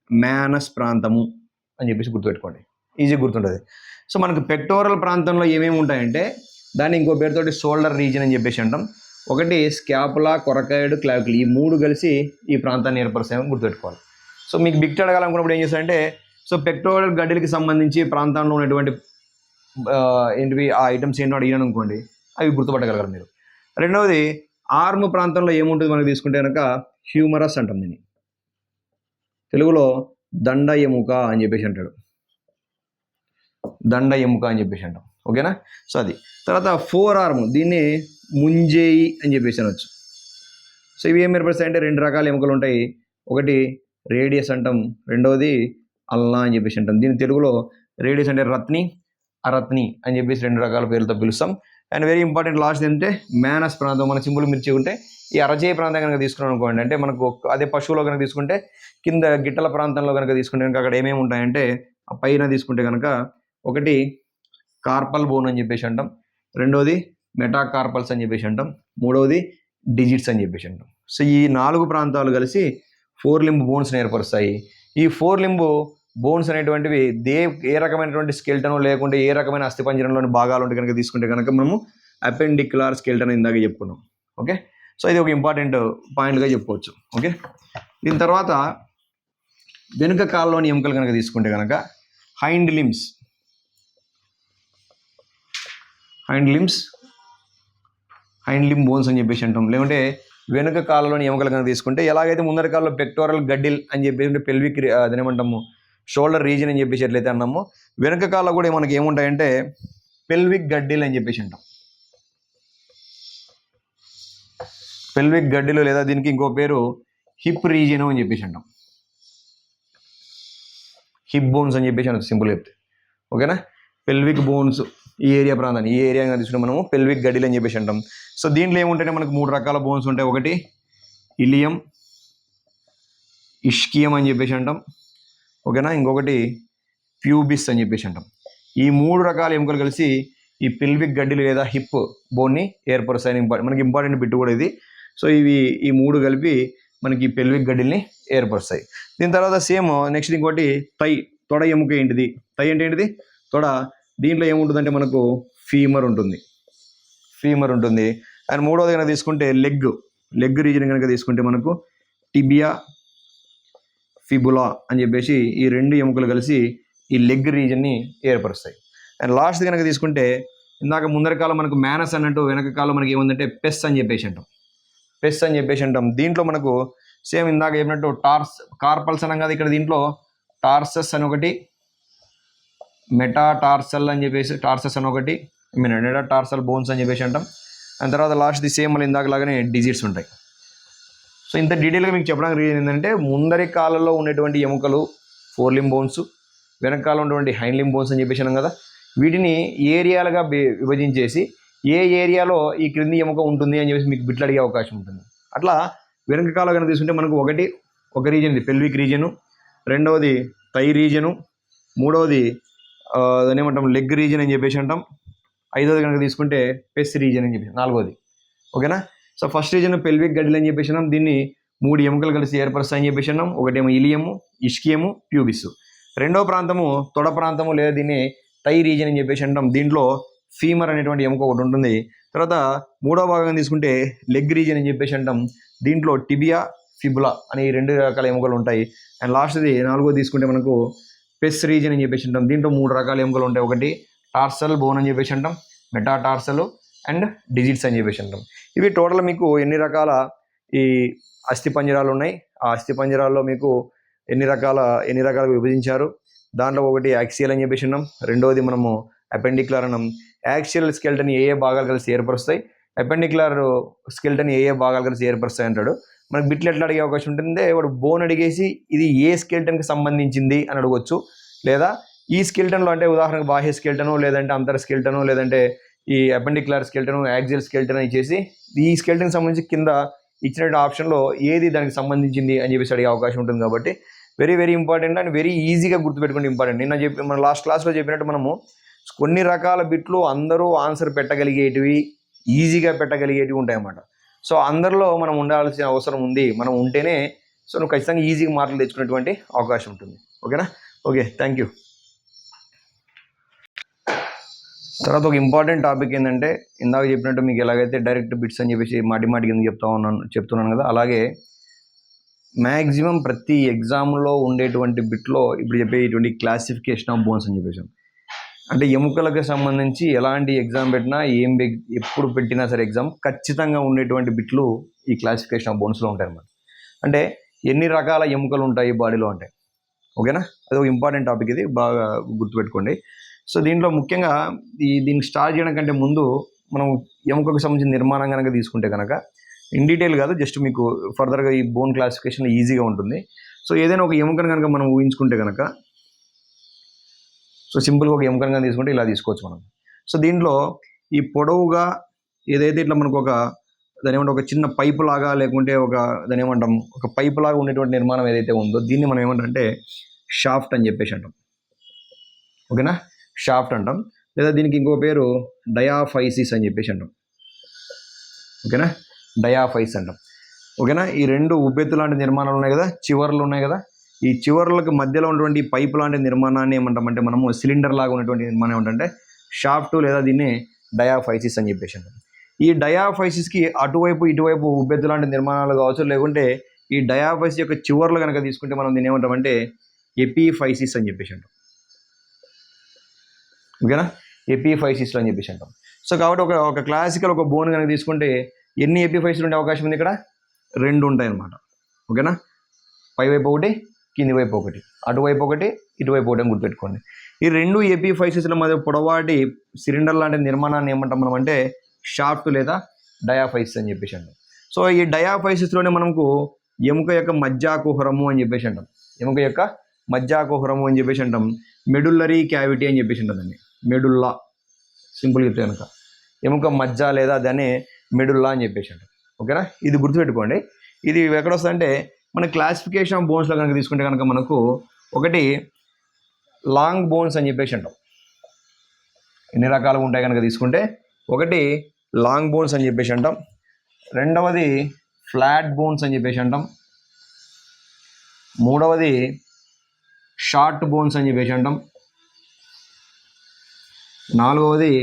మ్యానస్ ప్రాంతము అని చెప్పేసి గుర్తుపెట్టుకోండి, ఈజీ గుర్తుంటుంది. సో మనకు పెక్టోరల్ ప్రాంతంలో ఏమేమి ఉంటాయంటే దాన్ని ఇంకో పేరుతోటి షోల్డర్ రీజియన్ అని చెప్పేసి అంటాం. ఒకటి స్కాపులా, కొరకాయిడ్, క్లావికిల్, ఈ మూడు కలిసి ఈ ప్రాంతాన్ని ఏర్పరుస్తాయని గుర్తుపెట్టుకోవాలి. సో మీకు బిట్ అడగాలనుకున్నప్పుడు ఏం చేస్తారంటే సో పెక్టోరల్ గడ్డలకి సంబంధించి ప్రాంతంలో ఉన్నటువంటి ఏంటివి ఆ ఐటమ్స్ ఏంటో అడిగినాను అనుకోండి, అవి గుర్తుపట్టగలరు మీరు. రెండవది ఆర్మ్ ప్రాంతంలో ఏముంటుంది మనకు తీసుకుంటే కనుక హ్యూమరస్ అంటాం దీన్ని, తెలుగులో దండ ఎముక అని చెప్పేసి అంటాడు, దండ ఎముక అని చెప్పేసి అంటాం. ఓకేనా, సో అది. తర్వాత ఫోర్ ఆర్మ్, దీన్ని ముంజేయి అని చెప్పేసి అనొచ్చు. సో ఇవి ఏం ఏర్పరుస్తాయంటే రెండు రకాల ఎముకలు ఉంటాయి, ఒకటి రేడియస్ అంటాం, రెండవది అల్నా అని చెప్పేసి అంటాం. దీని తెలుగులో రేడియస్ అంటే రత్ని, అరత్ని అని చెప్పేసి రెండు రకాల పేర్లతో పిలుస్తాం. అండ్ వెరీ ఇంపార్టెంట్ లాస్ట్ ఏంటంటే మ్యానస్ ప్రాంతం, మన సింబల్ మిర్చి ఉంటే ఈ అరచేయి ప్రాంతం కనుక తీసుకున్నాం అనుకోండి, అంటే మనకు అదే పశువులో కనుక తీసుకుంటే కింద గిట్టల ప్రాంతంలో కనుక తీసుకుంటే కనుక అక్కడ ఏమేమి ఉంటాయంటే ఆ పైన తీసుకుంటే కనుక ఒకటి కార్పల్ బోన్ అని చెప్పేసి అంటాం, రెండోది మెటాకార్పల్స్ అని చెప్పేసి అంటాం, మూడవది డిజిట్స్ అని చెప్పేసి అంటాం. సో ఈ నాలుగు ప్రాంతాలు కలిసి ఫోర్ లింబ్ బోన్స్ని ఏర్పరుస్తాయి. ఈ ఫోర్ లింబ్ బోన్స్ అనేటువంటివి ఏ రకమైనటువంటి స్కెల్టన్ లేకుంటే ఏ రకమైన అస్థిపంజరంలోని భాగాలు ఉంటే కనుక తీసుకుంటే కనుక మనము అపెండిక్యులర్ స్కెల్టన్ ఇందాక చెప్పుకున్నాం. ఓకే, సో ఇది ఒక ఇంపార్టెంట్ పాయింట్గా చెప్పుకోవచ్చు. ఓకే, దీని తర్వాత వెనుక కాళ్ళలోని ఎముకలు కనుక తీసుకుంటే కనుక హైండ్ లిమ్స్ హైండ్ లిమ్ బోన్స్ అని చెప్పేసి అంటాం. లేకుంటే వెనుక కాళ్ళలోని ఎముకలు కనుక తీసుకుంటే ఎలాగైతే ముందర కాళ్ళలో పెక్టోరల్ గడ్డిల్ అని చెప్పేసి పెల్విక్ అదేమంటాము షోల్డర్ రీజన్ అని చెప్పేసి ఎట్లయితే అన్నామో వెనుక కాళ్ళలో కూడా మనకి ఏముంటాయంటే పెల్విక్ గడ్డిల్ అని చెప్పేసి అంటాం. పెల్విక్ గడ్డిలు లేదా దీనికి ఇంకో పేరు హిప్ రీజియన్ అని చెప్పేసి అంటాం. హిప్ బోన్స్ అని చెప్పేసి అంటాం సింపుల్ చెప్తే. ఓకేనా, పెల్విక్ బోన్స్ ఈ ఏరియా ప్రాంతాన్ని ఈ ఏరియా తీసుకుంటే మనము పెల్విక్ గడ్డిలు అని చెప్పేసి అంటాం. సో దీంట్లో ఏముంటాయంటే మనకు 3 రకాల బోన్స్ ఉంటాయి. ఒకటి ఇలియం, ఇష్కియం అని చెప్పేసి అంటాం. ఓకేనా, ఇంకొకటి ప్యూబిస్ అని చెప్పేసి అంటాం. ఈ 3 రకాల ఎముకలు కలిసి ఈ పెల్విక్ గడ్డిలు లేదా హిప్ బోన్ని ఏర్పరుస్తాయి. మనకి ఇంపార్టెంట్ బిట్ కూడా ఇది. సో ఈ 3 కలిపి మనకి పెల్విక్ గడ్డిల్ని ఏర్పరుస్తాయి. దీని తర్వాత సేమ్ నెక్స్ట్ ఇంకోటి తొడ ఎముక ఏంటిది? థై అంటే ఏంటిది? తొడ. దీంట్లో ఏముంటుందంటే మనకు ఫీమర్ ఉంటుంది. అండ్ మూడోది కనుక తీసుకుంటే లెగ్ రీజన్ కనుక తీసుకుంటే మనకు టిబియా, ఫిబులా అని చెప్పేసి ఈ 2 ఎముకలు కలిసి ఈ లెగ్ రీజన్ని ఏర్పరుస్తాయి. అండ్ లాస్ట్ కనుక తీసుకుంటే ఇందాక ముందర కాలం మనకు మేనస్ అన్నట్టు వెనక కాలం మనకి ఏముందంటే పెస్ అని చెప్పేసి అంటాం. దీంట్లో మనకు సేమ్ ఇందాక చెప్పినట్టు కార్పల్స్ అనం కదా, ఇక్కడ దీంట్లో టార్సస్ అని ఒకటి, మెటాటార్సల్ అని చెప్పేసి టార్సస్ అని ఒకటి, మెటాటార్సల్ బోన్స్ అని చెప్పేసి అంటాం. దాని తర్వాత లాస్ట్ సేమ్ మళ్ళీ ఇందాక లాగానే డిజిట్స్ ఉంటాయి. సో ఇంత డీటెయిల్గా మీకు చెప్పడానికి రీజన్ ఏంటంటే ముందరి కాలంలో ఉన్నటువంటి ఎముకలు 4 లింబ్ బోన్స్, వెనక కాలంలో ఉన్నటువంటి హైండ్ లింబ్ బోన్స్ అని చెప్పేసి అన్నాం కదా, వీటిని ఏరియాలుగా విభజించేసి ఏ ఏరియాలో ఈ క్రింది ఎముక ఉంటుంది అని చెప్పేసి మీకు బిట్లు అడిగే అవకాశం ఉంటుంది. అట్లా వెనక కాలం కనుక తీసుకుంటే మనకు ఒక రీజన్ ఇది పెల్విక్ రీజను, రెండవది థై రీజను, మూడవది దాన్ని ఏమంటాం లెగ్ రీజన్ అని చెప్పేసి అంటాం, ఐదవది కనుక తీసుకుంటే పెస్ రీజన్ అని చెప్పేసి, నాలుగోది. ఓకేనా, సో ఫస్ట్ రీజన్ పెల్విక్ గడ్డిలు అని చెప్పేసి అన్నాం. దీన్ని 3 ఎముకలు కలిసి ఏర్పరుస్తాయని చెప్పేసి అన్నాం. ఒకటేమో ఇలియము, ఇష్కియము, ప్యూబిస్. రెండవ ప్రాంతము తొడ ప్రాంతము లేదా దీన్ని థై రీజన్ అని చెప్పేసి అంటాం. దీంట్లో ఫీమర్ అనేటువంటి ఎముక ఒకటి ఉంటుంది. తర్వాత మూడవ భాగం తీసుకుంటే లెగ్ రీజన్ అని చెప్పేసి అంటాం. దీంట్లో టిబియా, ఫిబులా అనే 2 రకాల ఎముకలు ఉంటాయి. అండ్ లాస్ట్ది 4వ తీసుకుంటే మనకు పెస్ రీజన్ అని చెప్పేసి అంటాం. దీంట్లో 3 రకాల ఎముకలు ఉంటాయి. ఒకటి టార్సల్ బోన్ అని చెప్పేసి అంటాం, మెటాటార్సల్ అండ్ డిజిట్స్ అని చెప్పేసి అంటాం. ఇవి టోటల్ మీకు ఎన్ని రకాల ఈ అస్థిపంజరాలు ఉన్నాయి, ఆ అస్థిపంజరాల్లో మీకు ఎన్ని రకాలుగా విభజించారు. దాంట్లో ఒకటి యాక్సియల్ అని చెప్పేసి అన్నాం, రెండవది మనము అపెండిక్యులర్ అన్నాం. యాక్సియల్ స్కెల్టన్ ఏ భాగాలు కలిసి ఏర్పరుస్తాయి, అపెండిక్యులర్ స్కెల్టన్ ఏ భాగాలు కలిసి ఏర్పరుస్తాయి అంటాడు. మనకు బిట్లు ఎట్లా అడిగే అవకాశం ఉంటుంది, వాడు బోన్ అడిగేసి ఇది ఏ స్కెల్టన్కి సంబంధించింది అని అడగవచ్చు, లేదా ఈ స్కెల్టన్లో అంటే ఉదాహరణకు బాహ్య స్కెల్టను, లేదంటే అంతర్ స్కెల్టను, లేదంటే ఈ అపెండిక్యులర్ స్కెల్టను, యాక్సియల్ స్కెల్టన్ ఇచ్చేసి ఈ స్కెల్టన్కి సంబంధించి కింద ఇచ్చినట్టు ఆప్షన్లో ఏది దానికి సంబంధించింది అని చెప్పేసి అడిగే అవకాశం ఉంటుంది. కాబట్టి very very important and very ఈజీగా గుర్తుపెట్టుకుంటే ఇంపార్టెంట్. మన లాస్ట్ క్లాస్లో చెప్పినట్టు మనము కొన్ని రకాల బిట్లు అందరూ ఆన్సర్ పెట్టగలిగేటివి, ఈజీగా పెట్టగలిగేటివి ఉంటాయన్నమాట. సో అందరిలో మనం ఉండాల్సిన అవసరం ఉంది. మనం ఉంటేనే సో నువ్వు ఖచ్చితంగా ఈజీగా మార్కులు తెచ్చుకునేటువంటి అవకాశం ఉంటుంది. ఓకేనా, ఓకే, థ్యాంక్ యూ. తర్వాత ఒక ఇంపార్టెంట్ టాపిక్ ఏంటంటే ఇందాక చెప్పినట్టు మీకు ఎలాగైతే డైరెక్ట్ బిట్స్ అని చెప్పేసి మాటి కింద చెప్తున్నాను కదా, అలాగే మ్యాక్సిమం ప్రతి ఎగ్జామ్లో ఉండేటువంటి బిట్లో ఇప్పుడు చెప్పేటువంటి క్లాసిఫికేషన్ ఆఫ్ బోన్స్ అని చెప్పేసి, అంటే ఎముకలకు సంబంధించి ఎలాంటి ఎగ్జామ్ పెట్టినా ఎప్పుడు పెట్టినా సరే ఎగ్జామ్ ఖచ్చితంగా ఉండేటువంటి బిట్లు ఈ క్లాసిఫికేషన్ ఆఫ్ బోన్స్లో ఉంటాయి అన్నమాట. అంటే ఎన్ని రకాల ఎముకలు ఉంటాయి బాడీలో అంటే. ఓకేనా, అది ఒక ఇంపార్టెంట్ టాపిక్, ఇది బాగా గుర్తుపెట్టుకోండి. సో దీంట్లో ముఖ్యంగా దీన్ని స్టార్ట్ చేయడం కంటే ముందు మనం ఎముకకు సంబంధించిన నిర్మాణం కనుక తీసుకుంటే కనుక ఇన్ డీటెయిల్ కాదు, జస్ట్ మీకు ఫర్దర్గా ఈ బోన్ క్లాసిఫికేషన్ ఈజీగా ఉంటుంది. సో ఏదైనా ఒక ఎముకను కనుక మనం ఊహించుకుంటే కనుక, సో సింపుల్గా ఒక ఎముకను కనుక తీసుకుంటే ఇలా తీసుకోవచ్చు మనం. సో దీంట్లో ఈ పొడవుగా ఏదైతే ఇట్లా మనకు దాని ఏమంటే ఒక చిన్న పైపు లాగా, లేకుంటే దాని ఏమంటాం ఒక పైపు లాగా ఉండేటువంటి నిర్మాణం ఏదైతే ఉందో దీన్ని మనం ఏమంటామంటే షాఫ్ట్ అని చెప్పేసి అంటాం. ఓకేనా, షాఫ్ట్ అంటాం. లేదా దీనికి ఇంకో పేరు డయాఫైసిస్ అని చెప్పేసి అంటాం. ఓకేనా, డయాఫైస్ అంటాం. ఓకేనా, ఈ 2 ఉబ్బెత్తు లాంటి నిర్మాణాలు ఉన్నాయి కదా, చివర్లు ఉన్నాయి కదా, ఈ చివర్లకు మధ్యలో ఉన్నటువంటి పైపు లాంటి నిర్మాణాన్ని ఏమంటామంటే మనము సిలిండర్ లాగా ఉన్నటువంటి నిర్మాణం ఏమంటే షాఫ్ట్, లేదా దీన్ని డయాఫైసిస్ అని చెప్పేసి అంటాం. ఈ డయాఫైసిస్కి అటువైపు ఇటువైపు ఉబ్బెత్తు లాంటి నిర్మాణాలు కావచ్చు, లేకుంటే ఈ డయాఫైసిస్ యొక్క చివర్లో కనుక తీసుకుంటే మనం దీన్ని ఏమంటామంటే ఎపిఫైసిస్ అని చెప్పేసి అంటాం. ఓకేనా, ఎపిఫైసిస్లో అని చెప్పేసి అంటాం. సో కాబట్టి ఒక క్లాసికల్ ఒక బోన్ కనుక తీసుకుంటే ఎన్ని ఎపిఫైసిస్ ఉండే అవకాశం ఉంది? ఇక్కడ 2 ఉంటాయి అన్నమాట. ఓకేనా, పైవైపు ఒకటి, కింది వైపు ఒకటి, అటువైపు ఒకటి, ఇటువైపు ఒకటి అని గుర్తుపెట్టుకోండి. ఈ 2 ఎపిఫైసిస్ల మధ్య పొడవాటి సిలిండర్ లాంటి నిర్మాణాన్ని ఏమంటాం మనం అంటే షాఫ్ట్ లేదా డయాఫైసిస్ అని చెప్పేసి అంటాం. సో ఈ డయాఫైసిస్లోనే మనకు ఎముక యొక్క మధ్యాకుహరము అని చెప్పేసి అంటాం. ఎముక యొక్క మధ్యాకుహరము అని చెప్పేసి అంటాం. మెడుల్లరీ క్యావిటీ అని చెప్పేసి ఉంటుందండి. మెడుల్లా సింపుల్ చెప్తే కనుక ఎముక మధ్య లేదా దాన్ని మెడుల్లా అని చెప్పేసి అంటాం. ఓకేనా, ఇది గుర్తుపెట్టుకోండి. ఇది ఎక్కడ వస్తుందంటే మన క్లాసిఫికేషన్ ఆఫ్ బోన్స్లో కనుక తీసుకుంటే కనుక మనకు ఒకటి లాంగ్ బోన్స్ అని చెప్పేసి అంటాం. ఎన్ని రకాలుగా ఉంటాయి కనుక తీసుకుంటే ఒకటి లాంగ్ బోన్స్ అని చెప్పేసి అంటాం, రెండవది ఫ్లాట్ బోన్స్ అని చెప్పేసి అంటాం, మూడవది షార్ట్ బోన్స్ అని చెప్పేసి అంటాం, నాలుగవది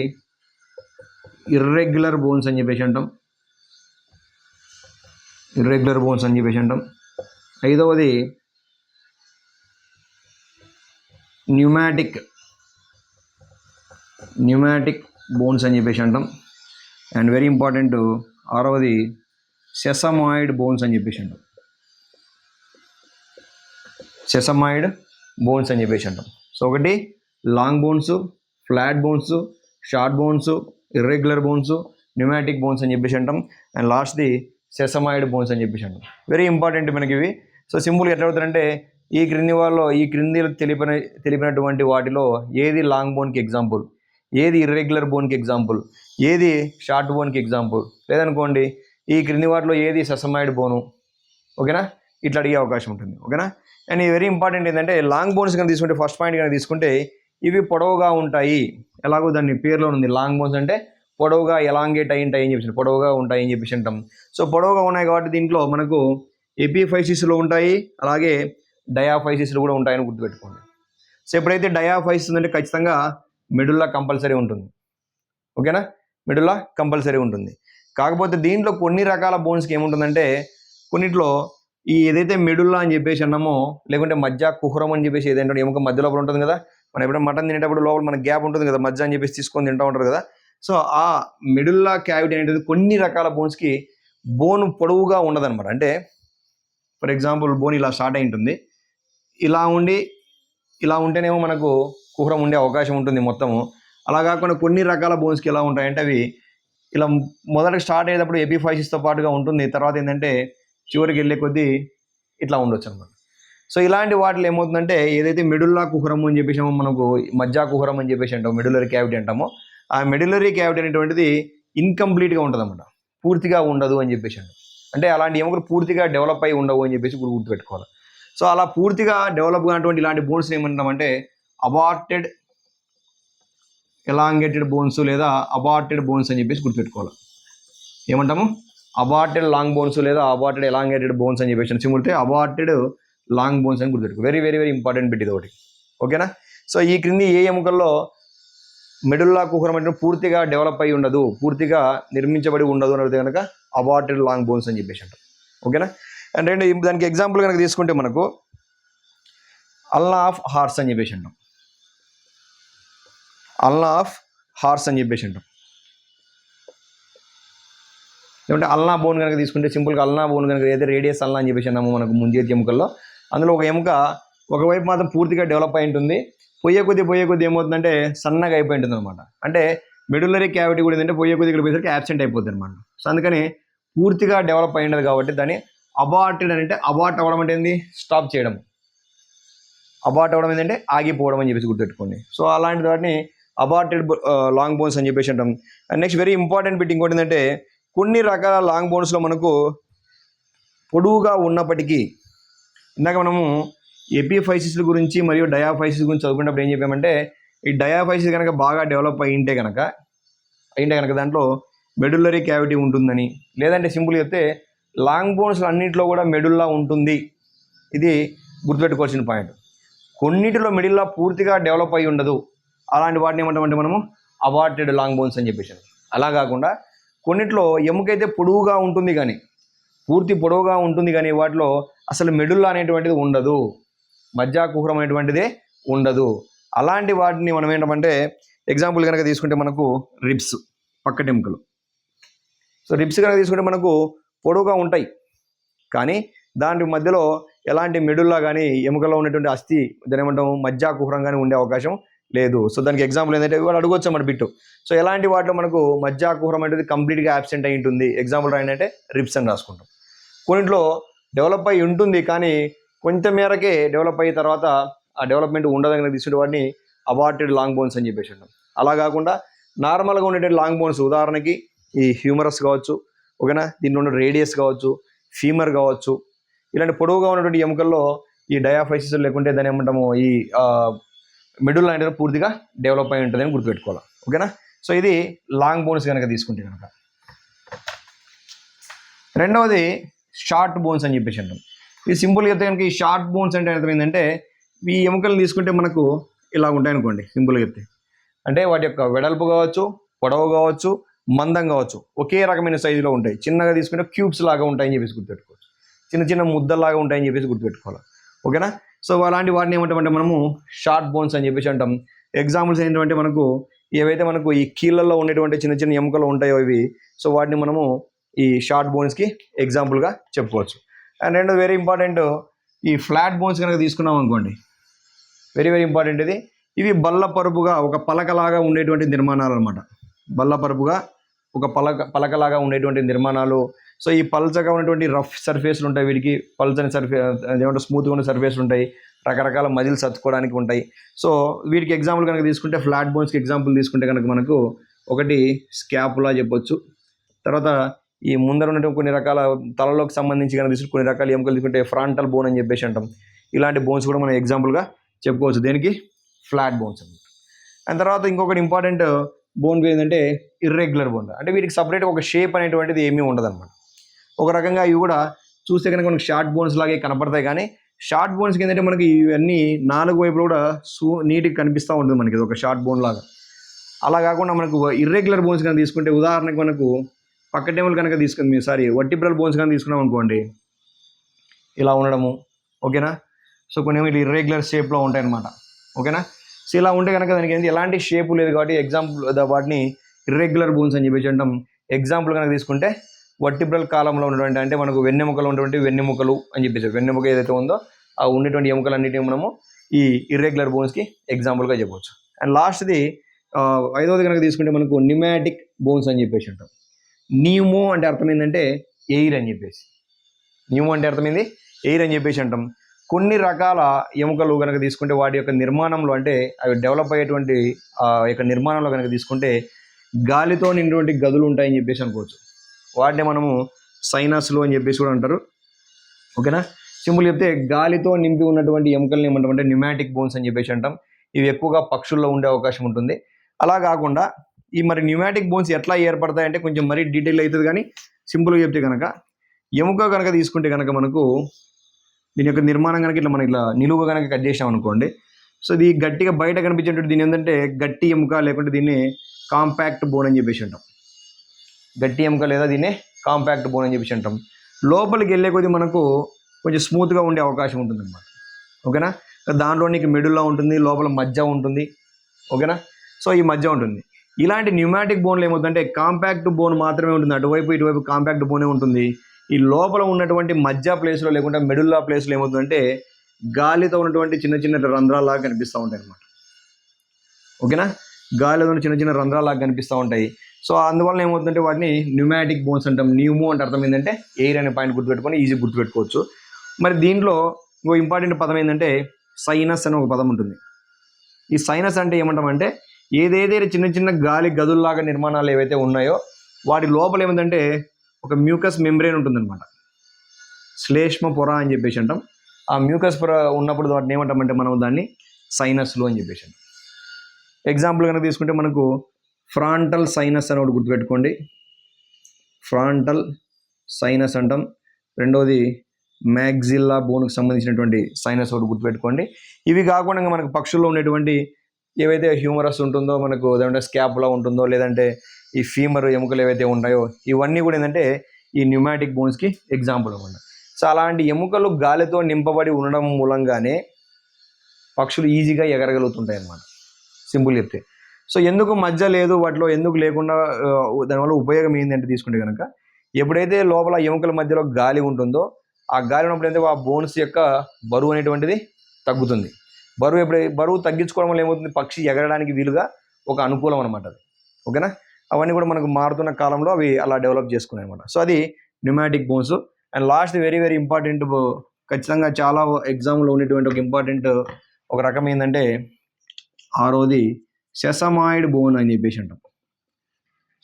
ఇర్రెగ్యులర్ బోన్స్ అని చెప్పేసి అంటాం, ఇర్రెగ్యులర్ బోన్స్ అని చెప్పేసి అంటాం, ఐదవది న్యూమాటిక్ బోన్స్ అని చెప్పేసి అంటాం, అండ్ వెరీ ఇంపార్టెంట్ ఆరవది సెసమాయిడ్ బోన్స్ అని చెప్పేసి అంటాం. సెసమాయిడ్ బోన్స్ అని చెప్పేసి అంటాం. సో ఒకటి long bones, flat bones, short bones, irregular bones, pneumatic bones అని చెప్పేసి అంటాం, అండ్ లాస్ట్ది సెసమాయిడ్ బోన్స్ అని చెప్పేసి అంటాం. వెరీ ఇంపార్టెంట్ మనకి ఇవి. సో సింపుల్గా ఎట్లా అవుతారంటే ఈ క్రింది తెలిపినటువంటి వాటిలో ఏది లాంగ్ బోన్కి ఎగ్జాంపుల్, ఏది ఇర్రెగ్యులర్ బోన్కి ఎగ్జాంపుల్, ఏది షార్ట్ బోన్కి ఎగ్జాంపుల్, లేదనుకోండి ఈ క్రింది వాటిలో ఏది సెసమాయిడ్ బోను. ఓకేనా, ఇట్లా అడిగే అవకాశం ఉంటుంది. ఓకేనా, అండ్ ఇది వెరీ ఇంపార్టెంట్ ఏంటంటే లాంగ్ బోన్స్ కనుక తీసుకుంటే ఫస్ట్ పాయింట్ కనుక తీసుకుంటే ఇవి పొడవుగా ఉంటాయి. ఎలాగో దాన్ని పేరులో ఉంది, లాంగ్ బోన్స్ అంటే పొడవుగా ఎలాంగేట్ అయి ఉంటాయి అని చెప్పేసి, పొడవుగా ఉంటాయి అని చెప్పేసి అంటాం. సో పొడవుగా ఉన్నాయి కాబట్టి దీంట్లో మనకు ఎపిఫైసిస్లో ఉంటాయి, అలాగే డయాఫైసిస్లో కూడా ఉంటాయని గుర్తుపెట్టుకోండి. సో ఎప్పుడైతే డయాఫైసిస్ ఉందంటే ఖచ్చితంగా మెడుల్లా కంపల్సరీ ఉంటుంది. ఓకేనా, మెడుల్లా కంపల్సరీ ఉంటుంది. కాకపోతే దీంట్లో కొన్ని రకాల బోన్స్కి ఏముంటుందంటే కొన్నిట్లో ఈ ఏదైతే మెడుల్లా అని చెప్పేసి అన్నామో, లేకుంటే మధ్య కుహరం అని చెప్పేసి ఏదంటే ఎముక మధ్య లోపల ఉంటుంది కదా, మనం ఎప్పుడైనా మటన్ తినేటప్పుడు లోపల మన గ్యాప్ ఉంటుంది కదా, మధ్య అని చెప్పేసి తీసుకొని తింటూ ఉంటారు కదా. సో ఆ మెడుల్లా క్యావిటీ అనేది కొన్ని రకాల బోన్స్కి బోన్ పొడవుగా ఉండదన్నమాట. అంటే ఫర్ ఎగ్జాంపుల్ బోన్ ఇలా స్టార్ట్ అయి ఉంటుంది, ఇలా ఉంటేనేమో మనకు కుహరం ఉండే అవకాశం ఉంటుంది మొత్తము. అలా కాకుండా కొన్ని రకాల బోన్స్కి ఎలా ఉంటాయంటే అవి ఇలా మొదట స్టార్ట్ అయ్యేటప్పుడు ఎపిఫైసిస్తో పాటుగా ఉంటుంది, తర్వాత ఏంటంటే చివరికి వెళ్ళే కొద్దీ ఇట్లా ఉండొచ్చు అనమాట. సో ఇలాంటి వాటిలో ఏమవుతుందంటే ఏదైతే మెడుల్లా కుహరం అని చెప్పేసామో, మనకు మధ్య కుహరం అని చెప్పేసి అంటాం, మెడులరీ క్యావిటీ అంటామో, ఆ మెడులరీ క్యావిటీ అనేటువంటిది ఇన్కంప్లీట్గా ఉంటుంది అనమాట, పూర్తిగా ఉండదు అని చెప్పేసి అంటాం. అంటే అలాంటి ఎముకలు పూర్తిగా డెవలప్ అయి ఉండవు అని చెప్పేసి ఇప్పుడు గుర్తుపెట్టుకోవాలి. సో అలా పూర్తిగా డెవలప్ కానటువంటి ఇలాంటి బోన్స్ ఏమంటామంటే అబార్టెడ్ ఎలాంగేటెడ్ బోన్స్ లేదా అబార్టెడ్ బోన్స్ అని చెప్పేసి గుర్తుపెట్టుకోవాలి. ఏమంటాము? అబార్టెడ్ లాంగ్ బోన్స్ లేదా అబార్టెడ్ ఎలాంగేటెడ్ బోన్స్ అని చెప్పేసి సింపుల్తే అబార్టెడ్ లాంగ్ బోన్స్ అని గుర్తుపెట్టుకో. Very very very important bit ఇది ఒకటి. ఓకేనా, సో ఈ క్రింది ఏ ఎముకల్లో మెడుల్లా కుహరం అంటే పూర్తిగా డెవలప్ అయి ఉండదు, పూర్తిగా నిర్మించబడి ఉండదు అని అడిగితే కనుక అబార్టెడ్ లాంగ్ బోన్స్ అని చెప్పేసి అంటాం. ఓకేనా, అండ్ దానికి ఎగ్జాంపుల్ కనుక తీసుకుంటే మనకు అల్నా ఆఫ్ హార్స్ అని చెప్పేసి అంటాం. అల్నా ఆఫ్ హార్స్ అని చెప్పేసి అంటాం. ఏమంటే అల్నా బోన్ కనుక తీసుకుంటే సింపుల్గా అల్నా బోన్ కనుక ఏదైతే రేడియస్ అల్నా అని చెప్పేసి అన్నాము మనకు ముంజేతి ఎముకల్లో, అందులో ఒక ఎముక ఒకవైపు మాత్రం పూర్తిగా డెవలప్ అయి ఉంటుంది, పోయే కొద్ది ఏమవుతుందంటే సన్నగా అయిపోయి ఉంటుంది అనమాట. అంటే మెడులరీ క్యావిటీ కూడా ఏంటంటే పోయే కొద్ది ఇక్కడ పోయేసరికి యాబ్సెంట్ అయిపోతుంది అనమాట. సో అందుకని పూర్తిగా డెవలప్ అయి ఉండదు కాబట్టి దాన్ని అబార్టెడ్ అని, అంటే అబార్ట్ అవ్వడం అంటే ఏంది? స్టాప్ చేయడం. అబార్ట్ అవ్వడం ఏంటంటే ఆగిపోవడం అని చెప్పేసి గుర్తుపెట్టుకోండి. సో అలాంటి వాటిని అబార్టెడ్ లాంగ్ బోన్స్ అని చెప్పేసి అంటాం. And next very important bit ఇంకోటి ఏంటంటే కొన్ని రకాల లాంగ్ బోన్స్లో మనకు పొడవుగా ఉన్నప్పటికీ, ఇందాక మనము ఎపిఫైసిస్ గురించి మరియు డయాఫైసిస్ గురించి చదువుకున్నప్పుడు ఏం చెప్పామంటే ఈ డయాఫైసిస్ కనుక బాగా డెవలప్ అయ్యింటే కనుక దాంట్లో మెడుల్లరీ క్యావిటీ ఉంటుందని, లేదంటే సింపుల్ చెప్తే లాంగ్ బోన్స్ అన్నింటిలో కూడా మెడుల్లా ఉంటుంది. ఇది గుర్తుపెట్టుకోవాల్సిన పాయింట్. కొన్నిటిలో మెడుల్లా పూర్తిగా డెవలప్ అయి ఉండదు, అలాంటి వాటిని ఏమంటామంటే మనము అబార్టెడ్ లాంగ్ బోన్స్ అని చెప్పేసి. అలా కాకుండా కొన్నిట్లో ఎముకైతే పొడవుగా ఉంటుంది కానీ పూర్తి పొడవుగా ఉంటుంది కానీ వాటిలో అసలు మెడుల్లా అనేటువంటిది ఉండదు, మజ్జాకుహరం అనేటువంటిదే ఉండదు. అలాంటి వాటిని మనం ఏంటంటే ఎగ్జాంపుల్ కనుక తీసుకుంటే మనకు రిబ్స్, పక్కటెముకలు. సో రిబ్స్ కనుక తీసుకుంటే మనకు పొడవుగా ఉంటాయి కానీ దాని మధ్యలో ఎలాంటి మెడుల్లా కానీ ఎముకలో ఉన్నటువంటి అస్థి దాని ఏమంటాము మజ్జాకుహరం కానీ ఉండే అవకాశం లేదు. సో దానికి ఎగ్జాంపుల్ ఏంటంటే వాళ్ళు అడగొచ్చు మన బిట్టు. సో ఎలాంటి వాటిలో మనకు మజ్జాకుహరం అనేది కంప్లీట్గా అబ్సెంట్ అయి ఉంటుంది, ఎగ్జాంపుల్ రాయండి అంటే రిబ్స్ అని రాసుకుంటాం. కొన్నింటిలో డెవలప్ అయి ఉంటుంది కానీ కొంత మేరకే డెవలప్ అయిన తర్వాత ఆ డెవలప్మెంట్ ఉండదని తీసుకుంటే వాటిని అబార్టెడ్ లాంగ్ బోన్స్ అని చెప్పేసి అంటాం. అలా కాకుండా నార్మల్గా ఉండేటువంటి లాంగ్ బోన్స్ ఉదాహరణకి ఈ హ్యూమరస్ కావచ్చు, ఓకేనా, దీంట్లో ఉన్న రేడియస్ కావచ్చు, ఫీమర్ కావచ్చు, ఇలాంటి పొడవుగా ఉన్నటువంటి ఎముకల్లో ఈ డయాఫైసిస్ లేకుంటే దాన్ని ఏమంటాము ఈ మిడిల్ అనేది పూర్తిగా డెవలప్ అయి ఉంటుంది అని గుర్తుపెట్టుకోవాలి, ఓకేనా. సో ఇది లాంగ్ బోన్స్ కనుక తీసుకుంటే కనుక. రెండవది షార్ట్ బోన్స్ అని చెప్పేసి అంటాం. ఇది సింపుల్గా చెప్తే కనుక ఈ షార్ట్ బోన్స్ అంటే అర్థం ఏంటంటే ఈ ఎముకలు తీసుకుంటే మనకు ఇలా ఉంటాయి అనుకోండి, సింపుల్గా చెప్తే. అంటే వాటి యొక్క వెడల్పు కావచ్చు, పొడవు కావచ్చు, మందం కావచ్చు, ఒకే రకమైన సైజులో ఉంటాయి. చిన్నగా తీసుకుంటే క్యూబ్స్ లాగా ఉంటాయని చెప్పేసి గుర్తుపెట్టుకోవచ్చు, చిన్న చిన్న ముద్దల్లాగా ఉంటాయని చెప్పేసి గుర్తుపెట్టుకోవాలి, ఓకేనా. సో అలాంటి వాటిని ఏమంటామంటే మనము షార్ట్ బోన్స్ అని చెప్పేసి అంటాం. ఎగ్జాంపుల్స్ ఏంటంటే మనకు ఏవైతే మనకు ఈ కీళ్ళల్లో ఉండేటువంటి చిన్న చిన్న ఎముకలు ఉంటాయో ఇవి, సో వాటిని మనము ఈ షార్ట్ బోన్స్కి ఎగ్జాంపుల్గా చెప్పుకోవచ్చు. అండ్ రెండో వెరీ ఇంపార్టెంట్ ఈ ఫ్లాట్ బోన్స్ కనుక తీసుకున్నాం అనుకోండి, వెరీ వెరీ ఇంపార్టెంట్ ఇది. ఇవి బల్లపరుపుగా ఒక పలకలాగా ఉండేటువంటి నిర్మాణాలు అనమాట. బల్లపరుపుగా ఒక పలకలాగా ఉండేటువంటి నిర్మాణాలు. సో ఈ పల్చగా ఉన్నటువంటి రఫ్ సర్ఫేస్లు ఉంటాయి, వీటికి పల్చని ఏమంటే స్మూత్గా ఉన్న సర్ఫేస్లు ఉంటాయి, రకరకాల మజిల్స్ అతుక్కోవడానికి ఉంటాయి. సో వీటికి ఎగ్జాంపుల్ కనుక తీసుకుంటే ఫ్లాట్ బోన్స్కి ఎగ్జాంపుల్ తీసుకుంటే కనుక మనకు ఒకటి స్కాపులా చెప్పొచ్చు. తర్వాత ఈ ముందర ఉన్నటువంటి కొన్ని రకాల తలలోకి సంబంధించి కనుక తీసుకుంటే కొన్ని రకాల ఎముకలు తీసుకుంటే ఫ్రాంటల్ బోన్ అని చెప్పేసి అంటాం. ఇలాంటి బోన్స్ కూడా మనం ఎగ్జాంపుల్గా చెప్పుకోవచ్చు, దేనికి ఫ్లాట్ బోన్స్ అనమాట. అండ్ తర్వాత ఇంకొకటి ఇంపార్టెంట్ బోన్ ఏంటంటే ఇర్రెగ్యులర్ బోన్. అంటే వీటికి సపరేట్గా ఒక షేప్ అనేటువంటిది ఏమీ ఉండదు అనమాట. ఒక రకంగా ఇవి కూడా చూస్తే కనుక మనకి షార్ట్ బోన్స్ లాగే కనపడతాయి కానీ షార్ట్ బోన్స్కి ఏంటంటే మనకి ఇవన్నీ నాలుగు వైపులు కూడా నీట్గా కనిపిస్తూ ఉంటుంది మనకి, ఇది ఒక షార్ట్ బోన్ లాగా. అలా కాకుండా మనకు ఇర్రెగ్యులర్ బోన్స్ కనుక తీసుకుంటే ఉదాహరణకు మనకు పక్కటెముకలు కనుక తీసుకుని వర్టిబ్రల్ బోన్స్ కనుక తీసుకున్నాం అనుకోండి, ఇలా ఉండడము, ఓకేనా. సో కొన్ని ఇట్లా ఇర్రెగ్యులర్ షేప్లో ఉంటాయి అన్నమాట, ఓకేనా. సో ఇలా ఉంటే కనుక దానికి ఏంటి ఎలాంటి షేపు లేదు కాబట్టి ఎగ్జాంపుల్ వాటిని ఇర్రెగ్యులర్ బోన్స్ అని చెప్పేసి అంటాం. ఎగ్జాంపుల్ కనుక తీసుకుంటే వర్టిబ్రల్ కాలంలో ఉన్నటువంటి అంటే మనకు వెన్నెముకలు ఉన్నటువంటి వెన్నెముకలు అని చెప్పేసి, వెన్నెముక ఏదైతే ఉందో ఆ ఉండేటువంటి ఎముకలన్నిటిని మనము ఈ ఇర్రెగ్యులర్ బోన్స్కి ఎగ్జాంపుల్గా చెప్పవచ్చు. అండ్ లాస్ట్ది ఐదవది కనుక తీసుకుంటే మనకు న్యూమాటిక్ బోన్స్ అని చెప్పేసి అంటాం. న్యూమో అంటే అర్థం ఏంటంటే ఎయిర్ అని చెప్పేసి, న్యూమో అంటే అర్థమైంది ఎయిర్ అని చెప్పేసి అంటాం. కొన్ని రకాల ఎముకలు కనుక తీసుకుంటే వాటి యొక్క నిర్మాణంలో అంటే అవి డెవలప్ అయ్యేటువంటి యొక్క నిర్మాణంలో కనుక తీసుకుంటే గాలితో నిండినటువంటి గదులు ఉంటాయని చెప్పేసి అనుకోవచ్చు. వాటిని మనము సైనస్లు అని చెప్పేసి కూడా అంటారు, ఓకేనా. సింపుల్ చెప్తే గాలితో నింపి ఉన్నటువంటి ఎముకల్ని ఏమంటామంటే న్యూమాటిక్ బోన్స్ అని చెప్పేసి అంటాం. ఇవి ఎక్కువగా పక్షుల్లో ఉండే అవకాశం ఉంటుంది. అలా కాకుండా ఈ మరి న్యూమాటిక్ బోన్స్ ఎట్లా ఏర్పడతాయంటే కొంచెం మరీ డీటెయిల్ అవుతుంది కానీ సింపుల్గా చెప్తే కనుక ఎముక కనుక తీసుకుంటే కనుక మనకు దీని యొక్క నిర్మాణం కనుక ఇట్లా మనం ఇట్లా నిలువుగా కనుక కట్ చేసాం అనుకోండి, సో ఇది గట్టిగా బయట కనిపించేటువంటి దీని ఏంటంటే గట్టి ఎముక లేకుంటే దీన్ని కాంపాక్ట్ బోన్ అని చెప్పేసి అంటాం. గట్టి ఎముక లేదా దీన్నే కాంపాక్ట్ బోన్ అని చెప్పేసి అంటాం. లోపలికి వెళ్ళే కొద్దీ మనకు కొంచెం స్మూత్గా ఉండే అవకాశం ఉంటుంది అన్నమాట, ఓకేనా. దాంట్లో నీకు మిడిల్లో ఉంటుంది, లోపల మధ్య ఉంటుంది, ఓకేనా. సో ఈ మధ్య ఉంటుంది. ఇలాంటి న్యూమాటిక్ బోన్లు ఏమవుతుందంటే కాంపాక్ట్ బోన్ మాత్రమే ఉంటుంది, అటువైపు ఇటువైపు కాంపాక్ట్ బోనే ఉంటుంది. ఈ లోపల ఉన్నటువంటి మధ్య ప్లేస్లో లేకుంటే మిడిల్లో ప్లేస్లో ఏమవుతుందంటే గాలితో ఉన్నటువంటి చిన్న చిన్న రంధ్రాలాగా కనిపిస్తూ ఉంటాయి అన్నమాట, ఓకేనా. గాలితో చిన్న చిన్న రంధ్రాలాగా కనిపిస్తూ ఉంటాయి. సో అందువల్ల ఏమవుతుందంటే వాటిని న్యూమాటిక్ బోన్స్ అంటాం. న్యూమో అంటే అర్థం ఏంటంటే ఎయిర్ అనే పాయింట్ గుర్తుపెట్టుకొని ఈజీ గుర్తుపెట్టుకోవచ్చు. మరి దీంట్లో ఇంకో ఇంపార్టెంట్ పదం ఏంటంటే సైనస్ అనే ఒక పదం ఉంటుంది. ఈ సైనస్ అంటే ఏమంటామంటే ఏదేదైతే చిన్న చిన్న గాలి గదుల్లాగా నిర్మాణాలు ఏవైతే ఉన్నాయో వాటి లోపల ఏమిటంటే ఒక మ్యూకస్ మెంబ్రేన్ ఉంటుందన్నమాట, శ్లేష్మ పొర అని చెప్పేసి అంటాం. ఆ మ్యూకస్ పొర ఉన్నప్పుడు వాటిని ఏమంటామంటే మనం దాన్ని సైనస్లు అని చెప్పేసి అంటాం. ఎగ్జాంపుల్ కనుక తీసుకుంటే మనకు ఫ్రాంటల్ సైనస్ అని ఒకటి గుర్తుపెట్టుకోండి, ఫ్రాంటల్ సైనస్ అంటాం. రెండోది మ్యాగ్జిల్లా బోన్కి సంబంధించినటువంటి సైనస్ ఒకటి గుర్తుపెట్టుకోండి. ఇవి కాకుండా మనకు పక్షుల్లో ఉండేటువంటి ఏవైతే హ్యూమరస్ ఉంటుందో మనకు ఏదంటే స్కాపులా ఉంటుందో లేదంటే ఈ ఫీమర్ ఎముకలు ఏవైతే ఉంటాయో ఇవన్నీ కూడా ఏంటంటే ఈ న్యూమాటిక్ బోన్స్కి ఎగ్జాంపుల్ అనమాట. సో అలాంటి ఎముకలు గాలితో నింపబడి ఉండడం మూలంగానే పక్షులు ఈజీగా ఎగరగలుగుతుంటాయి అన్నమాట, సింపుల్ చెప్తే. సో ఎందుకు మధ్య లేదు వాటిలో, ఎందుకు లేకుండా, దానివల్ల ఉపయోగం ఏంటంటే తీసుకుంటే కనుక, ఎప్పుడైతే లోపల ఎముకల మధ్యలో గాలి ఉంటుందో ఆ గాలి ఉన్నప్పుడైతే ఆ బోన్స్ యొక్క బరువు అనేటువంటిది తగ్గుతుంది. బరువు తగ్గించుకోవడం వల్ల ఏమవుతుంది, పక్షి ఎగరడానికి వీలుగా ఒక అనుకూలం అనమాట అది. ఓకేనా, అవన్నీ కూడా మనకు మారుతున్న కాలంలో అవి అలా డెవలప్ చేసుకున్నాయి అనమాట. సో అది pneumatic bones. And last very very important, ఖచ్చితంగా చాలా ఎగ్జామ్లో ఉండేటువంటి ఒక ఇంపార్టెంట్ ఒక రకం ఏంటంటే, ఆరోది సెసమాయిడ్ బోన్ అని చెప్పేసి అంటాం.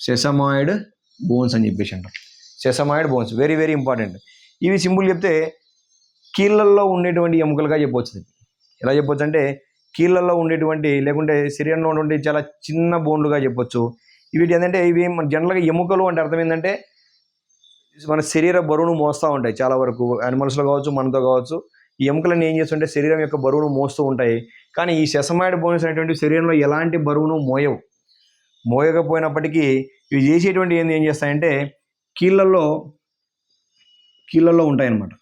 సెసమాయిడ్ బోన్స్ అని చెప్పేసి అంటాం. Sesamoid bones very very important. ఇవి సింపుల్ చెప్తే కీళ్ళల్లో ఉండేటువంటి ఎముకలుగా చెప్పవచ్చు. ఎలా చెప్పొచ్చు అంటే, కీళ్ళల్లో ఉండేటువంటి లేకుంటే శరీరంలో ఉన్నటువంటి చాలా చిన్న బోన్లుగా చెప్పొచ్చు. వీటి ఏంటంటే, ఇవి మన జనరల్గా ఎముకలు అంటే అర్థం ఏంటంటే మన శరీర బరువును మోస్తూ ఉంటాయి. చాలా వరకు యానిమల్స్లో కావచ్చు, మనతో కావచ్చు, ఈ ఎముకలన్నీ ఏం చేస్తుంటే శరీరం యొక్క బరువును మోస్తూ ఉంటాయి. కానీ ఈ సెసమాయిడ్ బోన్స్ అనేటువంటి శరీరంలో ఎలాంటి బరువును మోయకపోయినప్పటికీ ఇవి చేసేటువంటి ఏం చేస్తాయంటే కీళ్ళల్లో ఉంటాయన్నమాట.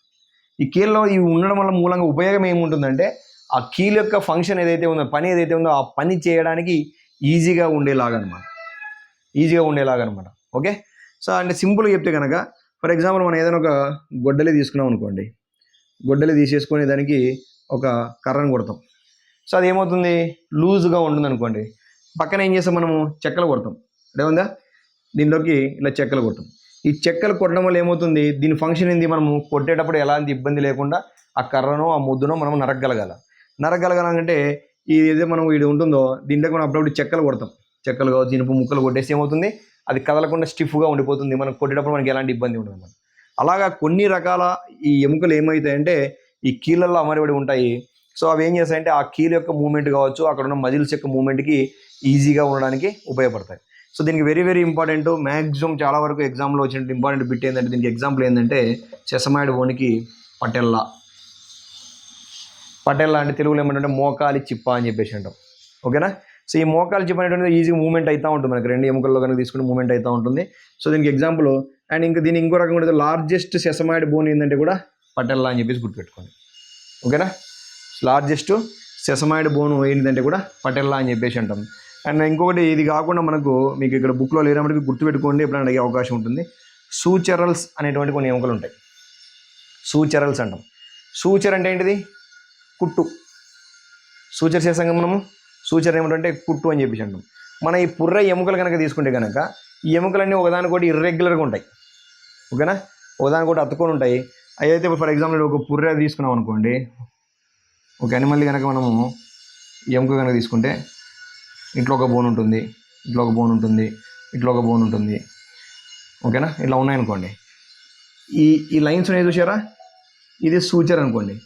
ఈ కీళ్ళలో ఇవి ఉండడం వల్ల మూలంగా ఉపయోగం ఏముంటుందంటే, ఆ కీళ్ళ యొక్క ఫంక్షన్ ఏదైతే ఉందో, పని ఏదైతే ఉందో ఆ పని చేయడానికి ఈజీగా ఉండేలాగా అనమాట. ఓకే, సో అంటే సింపుల్గా చెప్తే కనుక, ఫర్ ఎగ్జాంపుల్ మనం ఏదైనా ఒక గొడ్డలి తీసుకున్నాం అనుకోండి, గొడ్డలి తీసేసుకొని దానికి ఒక కర్రను కొడతాం. సో అది ఏమవుతుంది, లూజ్గా ఉంటుంది అనుకోండి. పక్కన ఏం చేస్తాం, మనము చెక్కలు కొడతాం. అదేముందా, దీనిలోకి ఇలా చెక్కలు కొడతాం. ఈ చెక్కలు కొట్టడం వల్ల ఏమవుతుంది, దీని ఫంక్షన్ ఏంది, మనము కొట్టేటప్పుడు ఎలాంటి ఇబ్బంది లేకుండా ఆ కర్రనో ఆ ముద్దునో మనం నరగలగాలంటే ఏదైతే మనం ఇది ఉంటుందో దీంట్లోకి మనం అప్పుడప్పుడు చెక్కలు కొడతాం. చెక్కలు కావచ్చు, ఇనుపు ముక్కలు కొట్టేసి ఏమవుతుంది, అది కదలకుండా స్టిఫ్గా ఉండిపోతుంది. మనం కొట్టేటప్పుడు మనకి ఎలాంటి ఇబ్బంది ఉండదు అన్నమాట. అలాగా కొన్ని రకాల ఈ ఎముకలు ఏమవుతాయంటే ఈ కీళ్ళల్లో అమరబడి ఉంటాయి. సో అవి ఏం చేస్తాయంటే ఆ కీళ్ళ యొక్క మూమెంట్ కావచ్చు, అక్కడ ఉన్న మజిల్స్ యొక్క మూమెంట్కి ఈజీగా ఉండడానికి ఉపయోగపడతాయి. సో దీనికి వెరీ వెరీ ఇంపార్టెంట్, మ్యాక్సిమం చాలా వరకు ఎగ్జామ్లో వచ్చిన ఇంపార్టెంట్ బిట్ ఏంటంటే, దీనికి ఎగ్జాంపుల్ ఏంటంటే సెసమాయిడ్ బోన్కి పటెల్లా అంటే తెలుగులో ఏమంటే మోకాలి చిప్ప అని చెప్పేసి అంటాం. ఓకేనా, సో ఈ మోకాలి చిప్ప అనేటువంటిది ఈజీగా మూమెంట్ అవుతూ ఉంటుంది, మనకి రెండు ఎముకల్లో కనుక తీసుకుని మూమెంట్ అవుతూ ఉంటుంది. సో దీనికి ఎగ్జాంపుల్. అండ్ ఇంకా దీని ఇంకో రకం కూడా లార్జెస్ట్ సెసమాయిడ్ బోన్ ఏంటంటే కూడా పటెల్లా అని చెప్పేసి గుర్తుపెట్టుకోండి. ఓకేనా, లార్జెస్ట్ సెసమాయిడ్ బోన్ ఏంటంటే కూడా పటెల్లా అని చెప్పేసి అంటాం. అండ్ ఇంకొకటి, ఇది కాకుండా మనకు మీకు ఇక్కడ బుక్లో లేనప్పటికీ గుర్తుపెట్టుకోండి, ఎప్పుడైనా అడిగే అవకాశం ఉంటుంది. సూచరల్స్ అనేటువంటి కొన్ని ఎముకలు ఉంటాయి. సూచరల్స్ అంటాం. సూచర్ అంటే ఏంటిది, కుట్టు. సూచర్ చేసాక మనము సూచర్ ఏమిటంటే కుట్టు అని చెప్పేసి అంటాం. మన ఈ పుర్ర ఎముకలు కనుక తీసుకుంటే కనుక ఈ ఎముకలన్నీ ఒకదానికోటి ఇర్రెగ్యులర్గా ఉంటాయి. ఓకేనా, ఒకదానికోటి అతుక్కొని ఉంటాయి. అయితే ఫర్ ఎగ్జాంపుల్ ఒక పుర్ర తీసుకున్నాం అనుకోండి, ఒక యానిమల్ని కనుక మనము ఎముక కనుక తీసుకుంటే ఇట్లా ఒక బోన్ ఉంటుంది, ఇట్లా ఒక బోన్ ఉంటుంది, ఇట్లా ఒక బోన్ ఉంటుంది. ఓకేనా, ఇట్లా ఉన్నాయనుకోండి. ఈ లైన్స్ ఉన్నాయి చూసారా, ఇది సూచర్ అనుకోండి.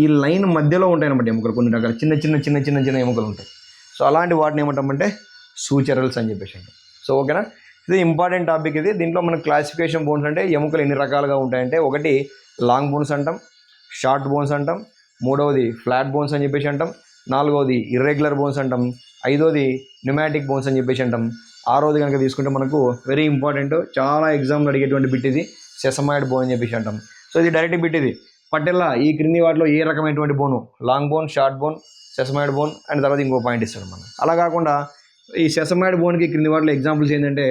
ఈ లైన్ మధ్యలో ఉంటాయి అన్నమాట ఎముకలు, కొన్ని రకాల చిన్న చిన్న చిన్న చిన్న చిన్న ఎముకలు ఉంటాయి. సో అలాంటి వాటిని ఏమంటామంటే సూచరల్స్ అని చెప్పేసి అంటాం. సో ఓకేనా, ఇది ఇంపార్టెంట్ టాపిక్. ఇది దీంట్లో మన క్లాసిఫికేషన్ బోన్స్ అంటే ఎముకలు ఎన్ని రకాలుగా ఉంటాయంటే, ఒకటి లాంగ్ బోన్స్ అంటాం, షార్ట్ బోన్స్ అంటాం, మూడవది ఫ్లాట్ బోన్స్ అని చెప్పేసి అంటాం, నాలుగవది ఇర్రెగ్యులర్ బోన్స్ అంటాం, ఐదోది న్యూమాటిక్ బోన్స్ అని చెప్పేసి అంటాం, ఆరోది కనుక తీసుకుంటే మనకు వెరీ ఇంపార్టెంట్, చాలా ఎగ్జామ్లో అడిగేటువంటి బిట్ ఇది, సెసమాయిడ్ బోన్ అని చెప్పేసి అంటాం. సో ఇది డైరెక్ట్ బిట్. ఇది పటెల్లా ఈ క్రింది వాటిలో ఏ రకమైనటువంటి bone, long bone, short bone, sesamoid bone and తర్వాత ఇంకో పాయింట్ ఇస్తాడు మనం. అలా కాకుండా ఈ సెసమాయిడ్ బోన్కి క్రింది వాటిలో ఎగ్జాంపుల్స్ ఏంటంటే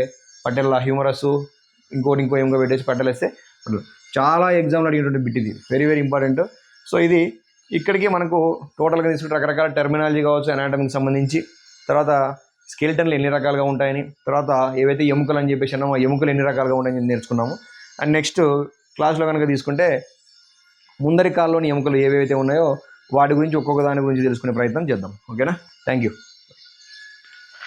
పటెల్లా, హ్యూమరస్, ఇంకో ఏమో పెట్టేసి పట్టేస్తే చాలా ఎగ్జామ్లో అడిగినటువంటి బిట్ ఇది, వెరీ వెరీ ఇంపార్టెంట్. సో ఇది ఇక్కడికి మనకు టోటల్గా తీసుకుంటే రకరకాల టెర్మినాలజీ కావచ్చు, అనాటమీకి సంబంధించి, తర్వాత స్కెలిటన్లు ఎన్ని రకాలుగా ఉంటాయని, తర్వాత ఏవైతే ఎముకలు అని చెప్పేసి అన్నామో ఎముకలు ఎన్ని రకాలుగా ఉంటాయని నేర్చుకున్నాము. అండ్ నెక్స్ట్ క్లాస్లో కనుక తీసుకుంటే ముందరి కాలంలోని ఎముకలు ఏవైతే ఉన్నాయో వాటి గురించి ఒక్కొక్క దాని గురించి తెలుసుకునే ప్రయత్నం చేద్దాం. ఓకేనా, థ్యాంక్ యూ.